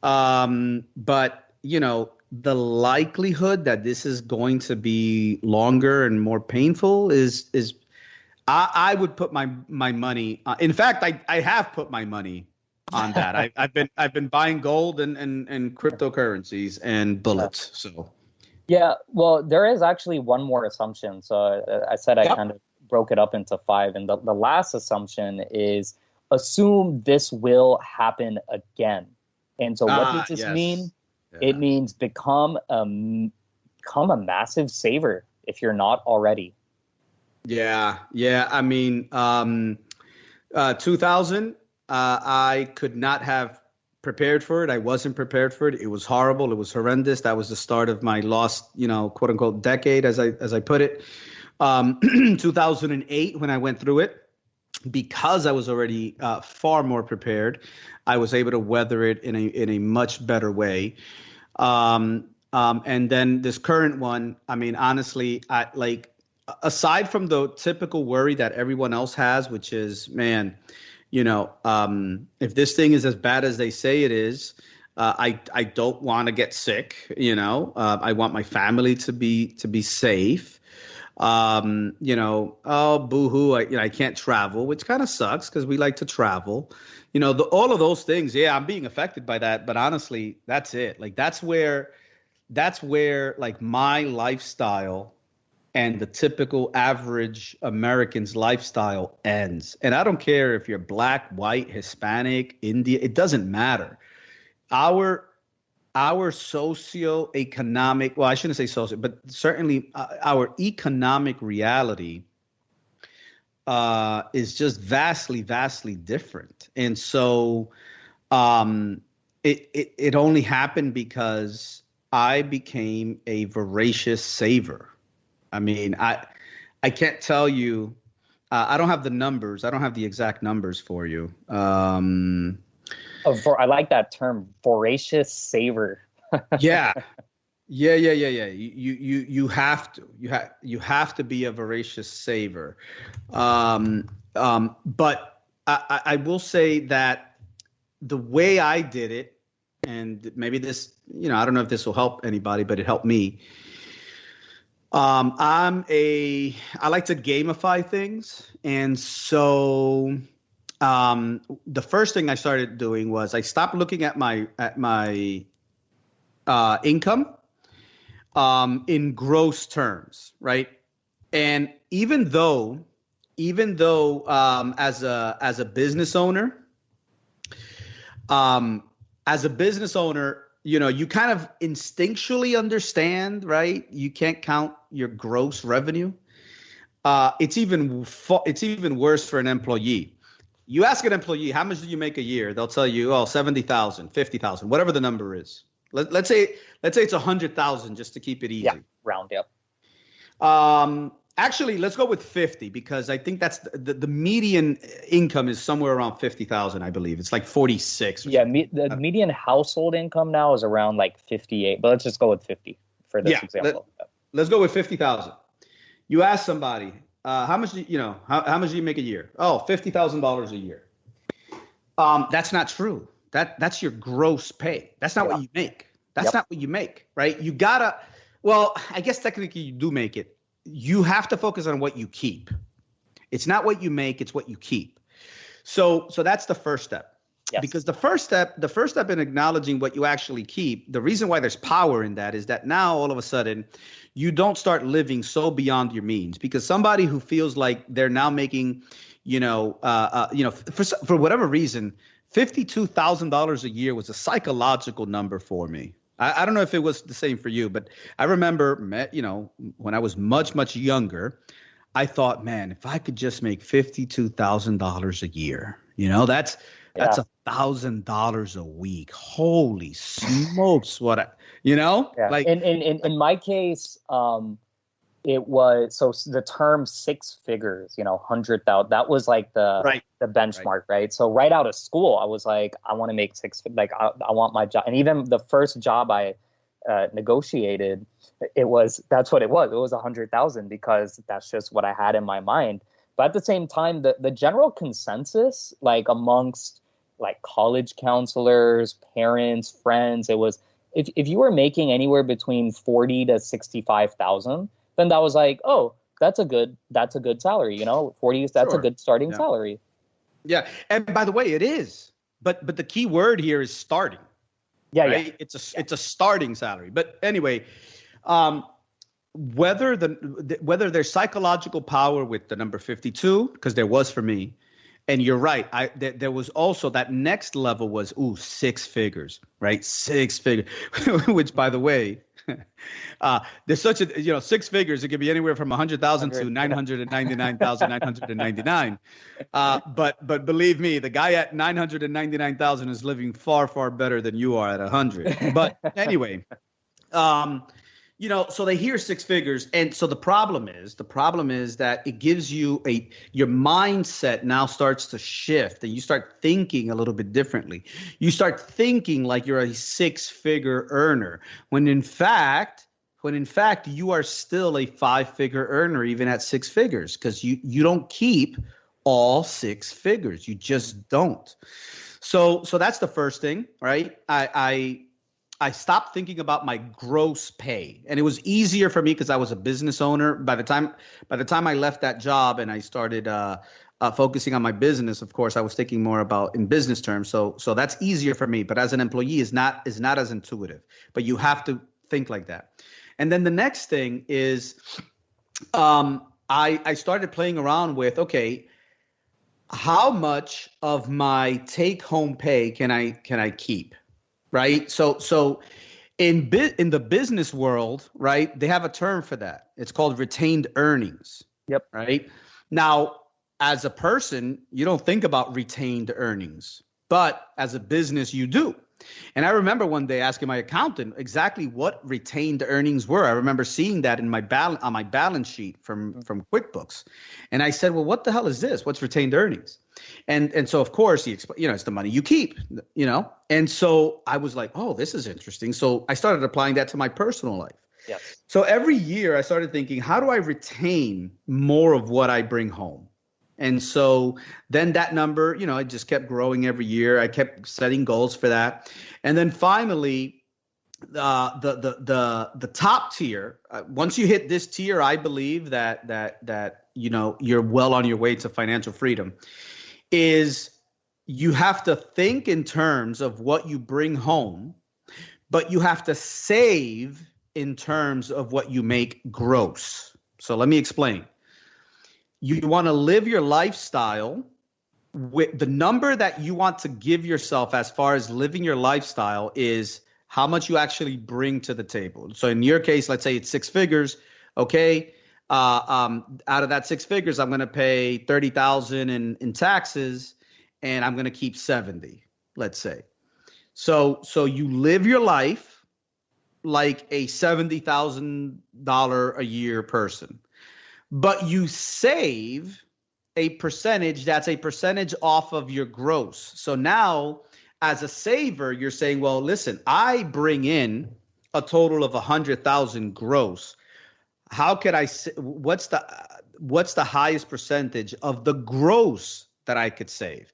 But the likelihood that this is going to be longer and more painful is I would put my money. In fact, I have put my money on that. I've been buying gold and cryptocurrencies and bullets. So yeah, well, there is actually one more assumption. So I said I kind of broke it up into 5, and the last assumption is assume this will happen again. And so what does this mean? Yeah. It means become a massive saver if you're not already. Yeah. I mean, 2000, I could not have prepared for it. I wasn't prepared for it. It was horrible. It was horrendous. That was the start of my lost, quote unquote, decade, as I put it. 2008, when I went through it, because I was already far more prepared, I was able to weather it in a much better way. And then this current one, I mean, honestly, aside from the typical worry that everyone else has, which is, man, if this thing is as bad as they say it is, I don't want to get sick. I want my family to be safe. Oh, boo-hoo, I can't travel, which kind of sucks because we like to travel. All of those things. Yeah, I'm being affected by that. But honestly, that's it. Like, that's where like my lifestyle and the typical average American's lifestyle ends. And I don't care if you're black, white, Hispanic, Indian, it doesn't matter. Our socioeconomic, well, I shouldn't say social, but certainly our economic reality is just vastly, vastly different. And so it only happened because I became a voracious saver. I mean, I can't tell you. I don't have the numbers. I don't have the exact numbers for you. I like that term, voracious saver. Yeah. You have to. You have to be a voracious saver. But I will say that the way I did it, and maybe this, I don't know if this will help anybody, but it helped me. I like to gamify things. And so the first thing I started doing was I stopped looking at my income in gross terms, right? And even though as a business owner, you kind of instinctually understand, right? You can't count your gross revenue. It's even worse for an employee. You ask an employee, how much do you make a year? They'll tell you, 70,000, 50,000, whatever the number is. Let's say it's 100,000 just to keep it easy. Yeah, round up. Actually, let's go with 50 because I think that's the median income is somewhere around 50,000, I believe. It's like 46. Yeah, the median household income now is around like 58, but let's just go with 50 for this example. Let's go with 50,000. You ask somebody, how much do how much do you make a year? Oh, $50,000 a year. That's not true. That's your gross pay. That's not what you make. That's not what you make, right? You gotta. Well, I guess technically you do make it. You have to focus on what you keep. It's not what you make, it's what you keep. So that's the first step. Yes. Because the first step in acknowledging what you actually keep, the reason why there's power in that is that now all of a sudden you don't start living so beyond your means. Because somebody who feels like they're now making, for whatever reason, $52,000 a year was a psychological number for me. I don't know if it was the same for you, but I remember, when I was much, much younger, I thought, man, if I could just make $52,000 a year, that's $1,000 a week. Holy smokes. Like in my case, it was, so the term 6 figures, 100,000, that was like the benchmark, right? So right out of school, I was like, I want to make I want my job. And even the first job I negotiated, that's what it was. It was 100,000 because that's just what I had in my mind. But at the same time, the general consensus, like amongst like college counselors, parents, friends, it was, if you were making anywhere between 40 to 65,000, then that was like, oh, that's a good salary. 40 that's a good starting salary. Yeah, and by the way, it is. But the key word here is starting. Yeah, right? yeah. It's a starting salary. But anyway, whether there's psychological power with the number 52, because there was for me, and you're right. There was also that next level was 6 figures, right? 6 figures, which by the way, there's such a 6 figures. It could be anywhere from 100,000 to 999,999. But believe me, the guy at 999,000 is living far, far better than you are at 100. But anyway, so they hear 6 figures. And so the problem is that it gives you your mindset now starts to shift, and you start thinking a little bit differently. You start thinking like you're a 6-figure earner, when in fact you are still a 5-figure earner, even at 6 figures, because you don't keep all 6 figures. You just don't. So that's the first thing, right? I stopped thinking about my gross pay, and it was easier for me because I was a business owner. By the time I left that job and I started focusing on my business, of course, I was thinking more about in business terms. So that's easier for me. But as an employee, is not as intuitive. But you have to think like that. And then the next thing is, I started playing around with, okay, how much of my take-home pay can I keep? Right. So in the business world, right, they have a term for that. It's called retained earnings. Yep. Right. Now, as a person, you don't think about retained earnings, but as a business, you do. And I remember one day asking my accountant exactly what retained earnings were. I remember seeing that in on my balance sheet from QuickBooks. And I said, well, what the hell is this? What's retained earnings? And so, of course, he explained, it's the money you keep, And so I was like, oh, this is interesting. So I started applying that to my personal life. Yes. So every year I started thinking, how do I retain more of what I bring home? And so then that number, it just kept growing every year. I kept setting goals for that. And then finally, the top tier, once you hit this tier, I believe that you're well on your way to financial freedom, is you have to think in terms of what you bring home, but you have to save in terms of what you make gross. So let me explain. You want to live your lifestyle with the number that you want to give yourself as far as living your lifestyle is how much you actually bring to the table. So in your case, let's say it's 6 figures. Okay. Out of that 6 figures, I'm going to pay $30,000 in taxes, and I'm going to keep 70, let's say. So you live your life like a $70,000 a year person. But you save a percentage that's a percentage off of your gross. So now as a saver, you're saying, well, listen, I bring in a total of 100,000 gross. How could what's the highest percentage of the gross that I could save?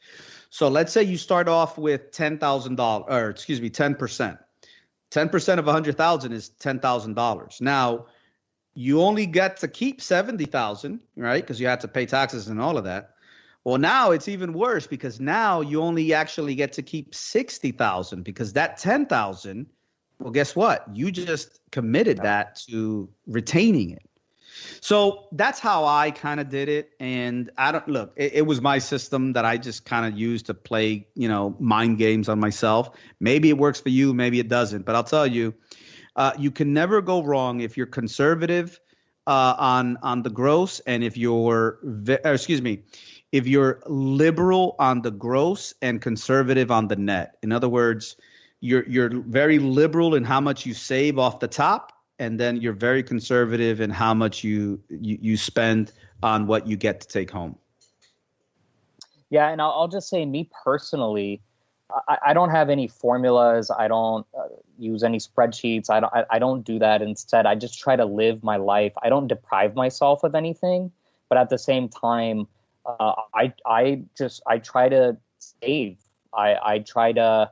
So let's say you start off with $10,000, or 10%. 10% of 100,000 is $10,000. Now, you only get to keep 70,000, right? Because you have to pay taxes and all of that. Well, now it's even worse, because now you only actually get to keep 60,000, because that 10,000, well, guess what? You just committed that to retaining it. So that's how I kind of did it. And it was my system that I just kind of used to play, mind games on myself. Maybe it works for you, maybe it doesn't. But I'll tell you, you can never go wrong if you're conservative on the gross, and if you're liberal on the gross and conservative on the net. In other words, you're very liberal in how much you save off the top, and then you're very conservative in how much you spend on what you get to take home. Yeah, and I'll just say, me personally, I don't have any formulas. I don't use any spreadsheets. I don't do that. Instead, I just try to live my life. I don't deprive myself of anything, but at the same time, I try to save. I try to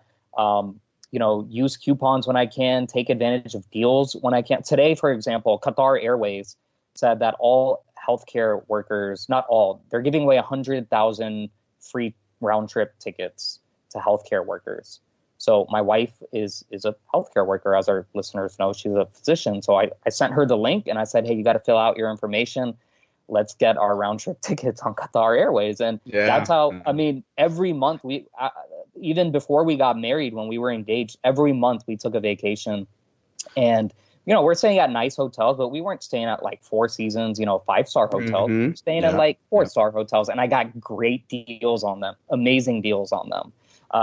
use coupons when I can, take advantage of deals when I can. Today, for example, Qatar Airways said that all healthcare workers, not all, they're giving away 100,000 free round trip tickets to healthcare workers. So my wife is a healthcare worker, as our listeners know. She's a physician. So I sent her the link and I said, hey, you got to fill out your information. Let's get our round trip tickets on Qatar Airways. And that's how, I mean, every month even before we got married, when we were engaged, every month we took a vacation. And, you know, we're staying at nice hotels, but we weren't staying at like Four Seasons, 5-star hotels. We were staying at like 4-star hotels. And I got great deals on them, amazing deals on them.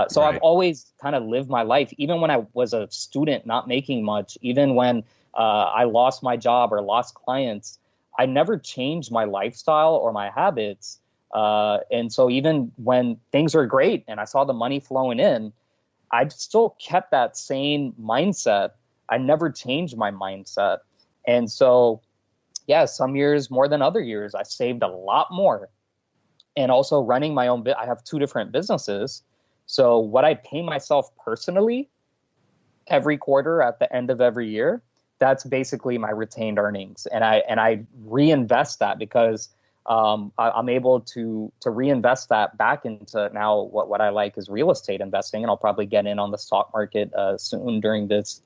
So I've always kind of lived my life, even when I was a student not making much, even when I lost my job or lost clients, I never changed my lifestyle or my habits. And so even when things were great and I saw the money flowing in, I still kept that same mindset. I never changed my mindset. And so, yeah, some years more than other years, I saved a lot more. And also running my own I have 2 different businesses. So what I pay myself personally every quarter at the end of every year, that's basically my retained earnings. And I reinvest that because I'm able to reinvest that back into now what I like is real estate investing. And I'll probably get in on the stock market soon during this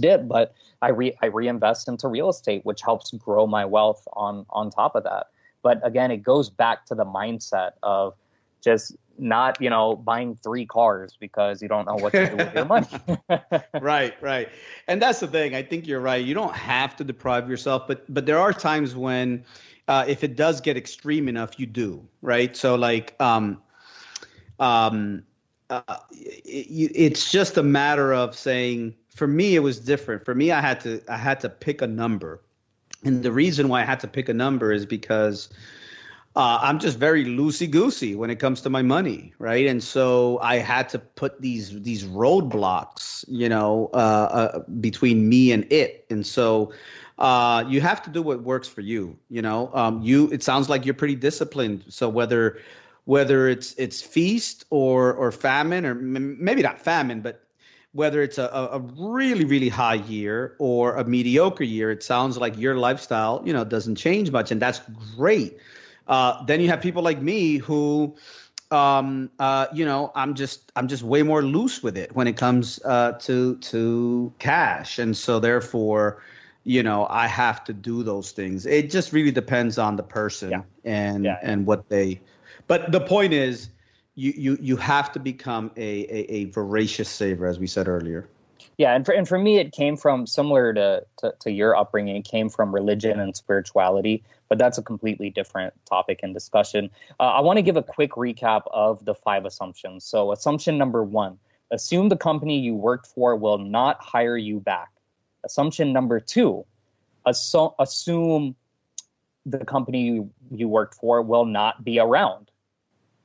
dip. But I reinvest into real estate, which helps grow my wealth on top of that. But again, it goes back to the mindset of just not, buying 3 cars because you don't know what to do with your money. Right. And that's the thing. I think you're right. You don't have to deprive yourself, but there are times when if it does get extreme enough, you do. Right. So like it's just a matter of saying, for me, it was different. For me, I had to pick a number. And the reason why I had to pick a number is because I'm just very loosey-goosey when it comes to my money, right? And so I had to put these roadblocks, between me and it. And so you have to do what works for you. It sounds like you're pretty disciplined. So whether it's feast or famine, or maybe not famine, but whether it's a really, really high year or a mediocre year, it sounds like your lifestyle, doesn't change much, and that's great. Then you have people like me who, I'm just way more loose with it when it comes to cash, and so therefore, I have to do those things. It just really depends on the person and what they. But the point is, you have to become a voracious saver, as we said earlier. Yeah, and for me, it came from, similar to your upbringing, it came from religion and spirituality, but that's a completely different topic and discussion. I want to give a quick recap of the 5 assumptions. So assumption number 1, assume the company you worked for will not hire you back. Assumption number 2, assume the company you worked for will not be around.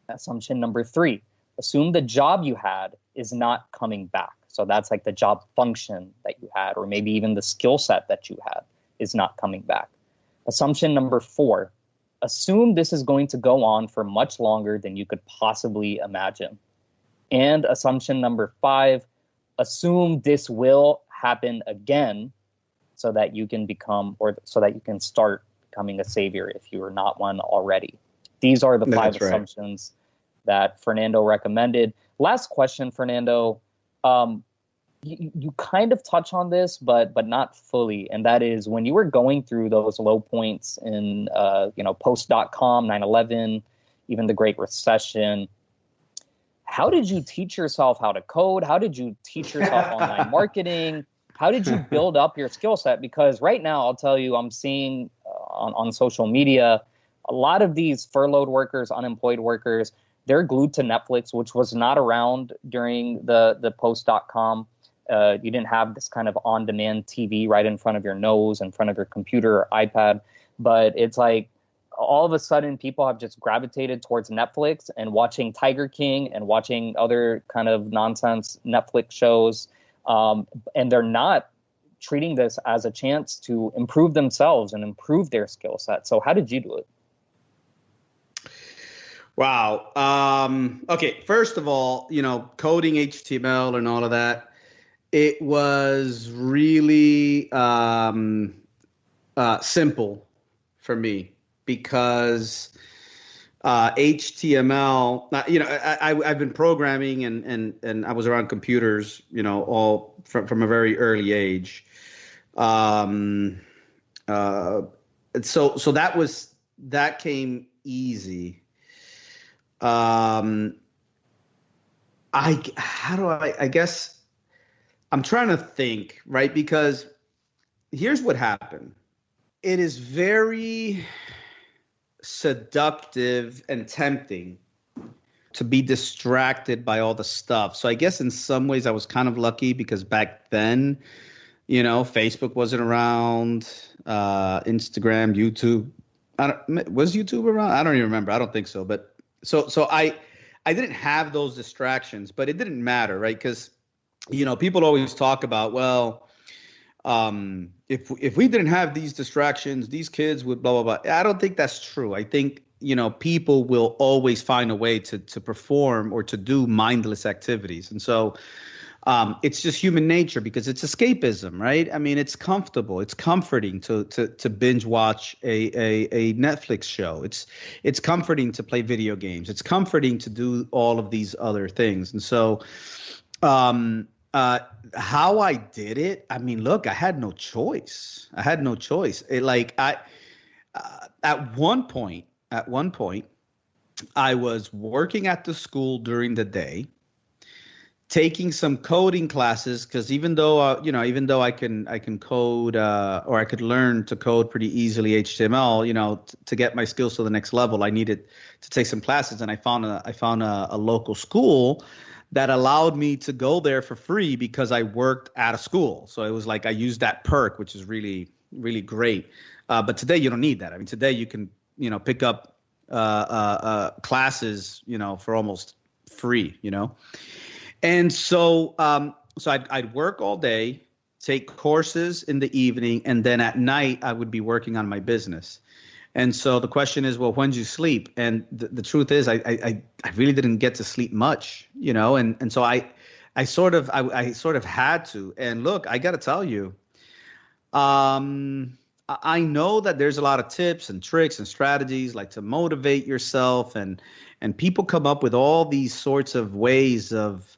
Assumption number 3, assume the job you had is not coming back. So that's like the job function that you had, or maybe even the skill set that you had is not coming back. Assumption number 4, assume this is going to go on for much longer than you could possibly imagine. And assumption number 5, assume this will happen again so that you can start becoming a savior if you are not one already. These are the 5 assumptions that Fernando recommended. Last question, Fernando. You kind of touch on this, but not fully, and that is when you were going through those low points in post.com, 9/11, even the Great Recession. How did you teach yourself how to code? How did you teach yourself online marketing? How did you build up your skill set? Because right now, I'll tell you, I'm seeing on social media a lot of these furloughed workers, unemployed workers. They're glued to Netflix, which was not around during the post.com. You didn't have this kind of on-demand TV right in front of your nose, in front of your computer or iPad. But it's like all of a sudden people have just gravitated towards Netflix and watching Tiger King and watching other kind of nonsense Netflix shows. And they're not treating this as a chance to improve themselves and improve their skill set. So how did you do it? Wow. Okay. First of all, coding HTML and all of that, it was really simple for me because HTML, I've been programming and I was around computers, all from a very early age. So that came easy. I guess I'm trying to think, right? Because here's what happened. It is very seductive and tempting to be distracted by all the stuff. So I guess in some ways I was kind of lucky because back then, Facebook wasn't around, Instagram, YouTube. Was YouTube around? I don't even remember. I don't think so. But so I didn't have those distractions, but it didn't matter, right? Because people always talk about, well, if we didn't have these distractions, these kids would blah, blah, blah. I don't think that's true. I think, people will always find a way to perform or to do mindless activities. And so it's just human nature because it's escapism, right? I mean, it's comfortable. It's comforting to binge watch a Netflix show. It's comforting to play video games. It's comforting to do all of these other things. And so how I did it, I mean, look, I had no choice. At one point, I was working at the school during the day, taking some coding classes because even though I can code or I could learn to code pretty easily HTML, to get my skills to the next level, I needed to take some classes, and I found a local school that allowed me to go there for free because I worked at a school. So it was like I used that perk, which is really, really great. But today you don't need that. I mean, today you can, pick up classes, for almost free, And so I'd work all day, take courses in the evening, and then at night I would be working on my business. And so the question is, well, when did you sleep? And the truth is, I really didn't get to sleep much, and so I sort of had to. And look, I got to tell you, I know that there's a lot of tips and tricks and strategies like to motivate yourself, and people come up with all these sorts of ways of,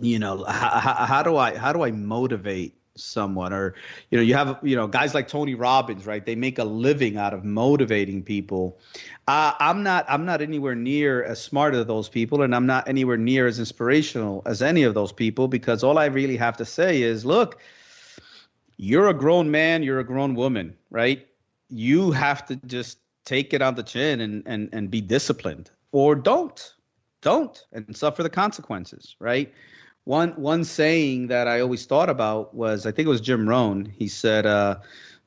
how do I motivate someone? Or you have guys like Tony Robbins, right? They make a living out of motivating people. I'm not anywhere near as smart as those people, and I'm not anywhere near as inspirational as any of those people, because all I really have to say is, look, you're a grown man, you're a grown woman, right? You have to just take it on the chin and be disciplined, or don't and suffer the consequences, right? One saying that I always thought about was, I think it was Jim Rohn. He said,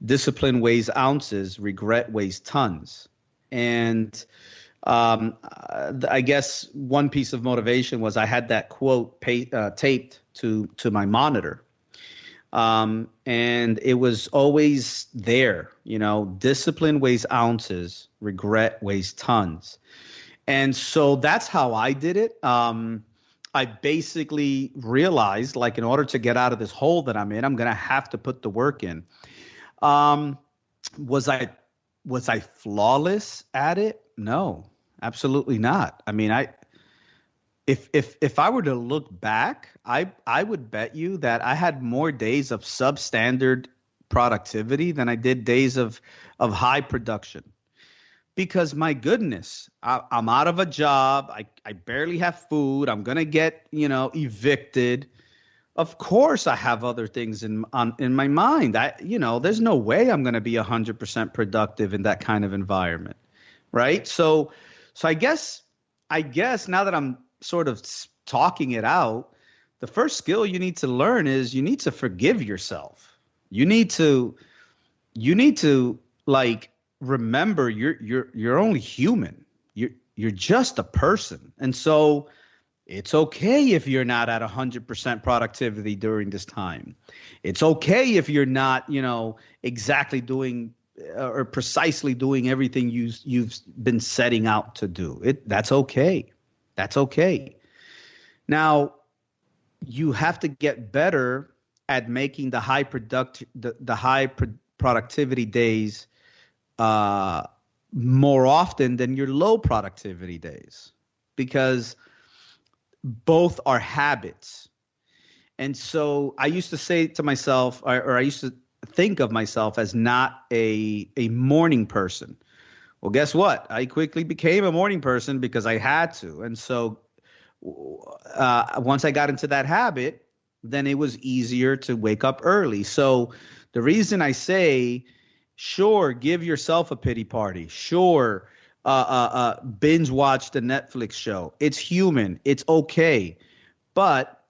discipline weighs ounces, regret weighs tons. And I guess one piece of motivation was I had that quote taped to my monitor. And it was always there, discipline weighs ounces, regret weighs tons. And so that's how I did it. I basically realized, like, in order to get out of this hole that I'm in, I'm going to have to put the work in. Was I flawless at it? No, absolutely not. I mean, if I were to look back, I would bet you that I had more days of substandard productivity than I did days of high production. Because my goodness, I'm out of a job. I barely have food. I'm going to get, evicted. Of course, I have other things in my mind. There's no way I'm going to be 100% productive in that kind of environment. Right. So I guess now that I'm sort of talking it out, the first skill you need to learn is you need to forgive yourself. You need to remember you're only human. You're just a person. And so it's okay if you're not at 100% productivity during this time. It's okay if you're not, exactly doing or precisely doing everything you've been setting out to do. That's okay. That's okay. Now, you have to get better at making the high productivity days more often than your low productivity days, because both are habits. And so I used to say to myself, or I used to think of myself as not a morning person. Well, guess what? I quickly became a morning person because I had to. And so once I got into that habit, then it was easier to wake up early. So the reason I say, sure, give yourself a pity party. Sure, binge watch the Netflix show. It's human. It's okay. But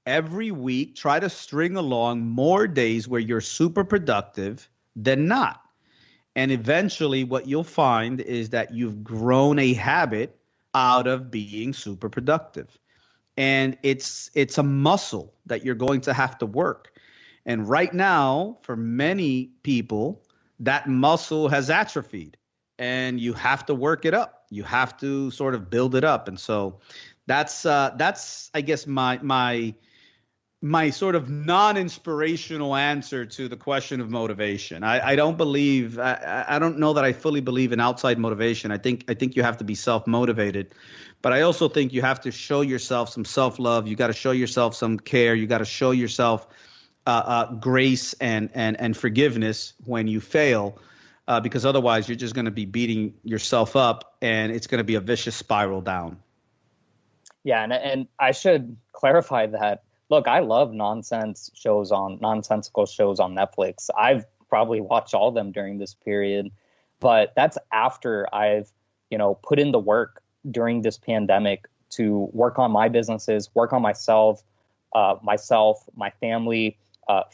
every week, try to string along more days where you're super productive than not. And eventually what you'll find is that you've grown a habit out of being super productive. And it's a muscle that you're going to have to work. And right now, for many people, that muscle has atrophied and you have to work it up. You have to sort of build it up. And so that's I guess my sort of non-inspirational answer to the question of motivation. I don't believe, I don't know that I fully believe in outside motivation. I think you have to be self-motivated, but I also think you have to show yourself some self-love. You got to show yourself some care. You got to show yourself grace and forgiveness when you fail, because otherwise you're just going to be beating yourself up and it's going to be a vicious spiral down. Yeah, and I should clarify that. Look, I love nonsensical shows on Netflix. I've probably watched all of them during this period, but that's after I've, put in the work during this pandemic to work on my businesses, work on myself, my family.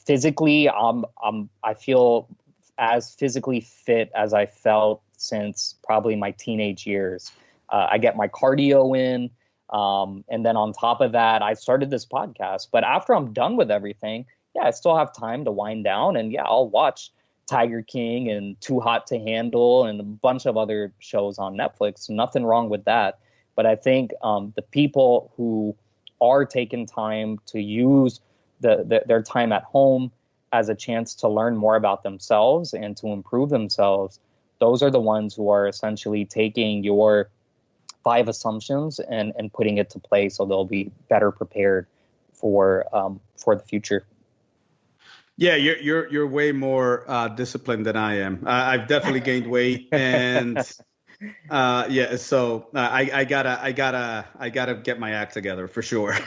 Physically, I feel as physically fit as I felt since probably my teenage years. I get my cardio in. And then on top of that, I started this podcast. But after I'm done with everything, yeah, I still have time to wind down. And yeah, I'll watch Tiger King and Too Hot to Handle and a bunch of other shows on Netflix. Nothing wrong with that. But I think the people who are taking time to use their time at home as a chance to learn more about themselves and to improve themselves, those are the ones who are essentially taking your 5 assumptions and putting it to play so they'll be better prepared for the future. Yeah, you're way more disciplined than I am. I've definitely gained weight, and yeah, so I gotta get my act together for sure.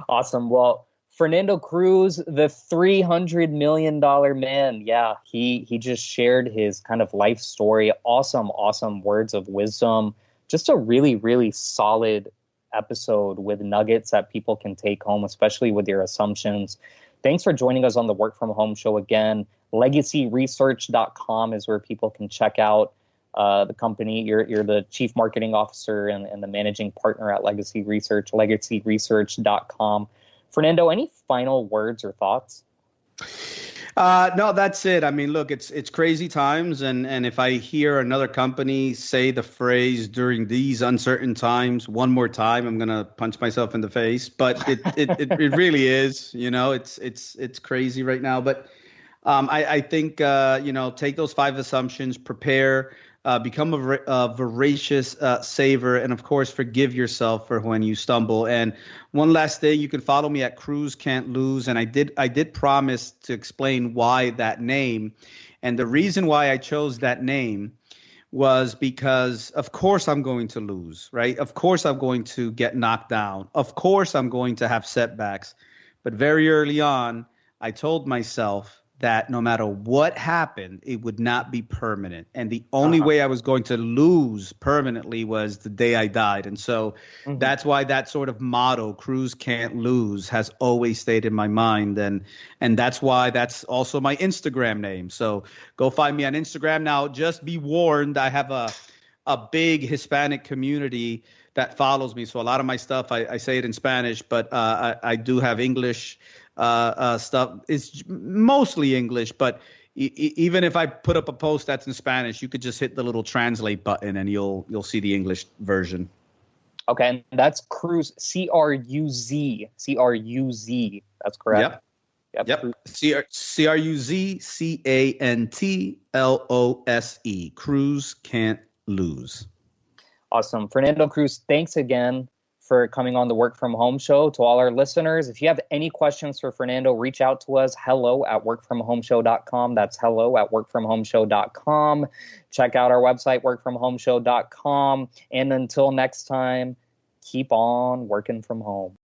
Awesome. Well, Fernando Cruz, the $300 million man. Yeah, he just shared his kind of life story. Awesome words of wisdom. Just a really, really solid episode with nuggets that people can take home, especially with your assumptions. Thanks for joining us on the Work From Home show again. LegacyResearch.com is where people can check out the company. You're the chief marketing officer and the managing partner at Legacy Research, LegacyResearch.com. Fernando, any final words or thoughts? No, that's it. I mean, look, it's crazy times, and if I hear another company say the phrase "during these uncertain times" one more time, I'm gonna punch myself in the face. But it really is. It's crazy right now. But I think take those 5 assumptions, prepare. Become a voracious saver, and of course, forgive yourself for when you stumble. And one last thing, you can follow me at Cruz Can't Lose, and I did promise to explain why that name, and the reason why I chose that name was because, of course, I'm going to lose, right? Of course, I'm going to get knocked down. Of course, I'm going to have setbacks. But very early on, I told myself that no matter what happened, it would not be permanent. And the only way I was going to lose permanently was the day I died. And so that's why that sort of motto, Cruz Can't Lose, has always stayed in my mind. And that's why that's also my Instagram name. So go find me on Instagram. Now, just be warned, I have a big Hispanic community that follows me. So a lot of my stuff, I say it in Spanish, but I do have English stuff. It's mostly English, but even if I put up a post that's in Spanish, you could just hit the little translate button and you'll see the English version. Okay, and that's Cruz, Cruz. That's correct. Yep. Yep. CRUZCANTLOSE. Cruz can't lose. Awesome. Fernando Cruz, thanks again for coming on the Work From Home show. To all our listeners, if you have any questions for Fernando, reach out to us. hello@workfromhomeshow.com. That's hello@workfromhomeshow.com. Check out our website, workfromhomeshow.com. And until next time, keep on working from home.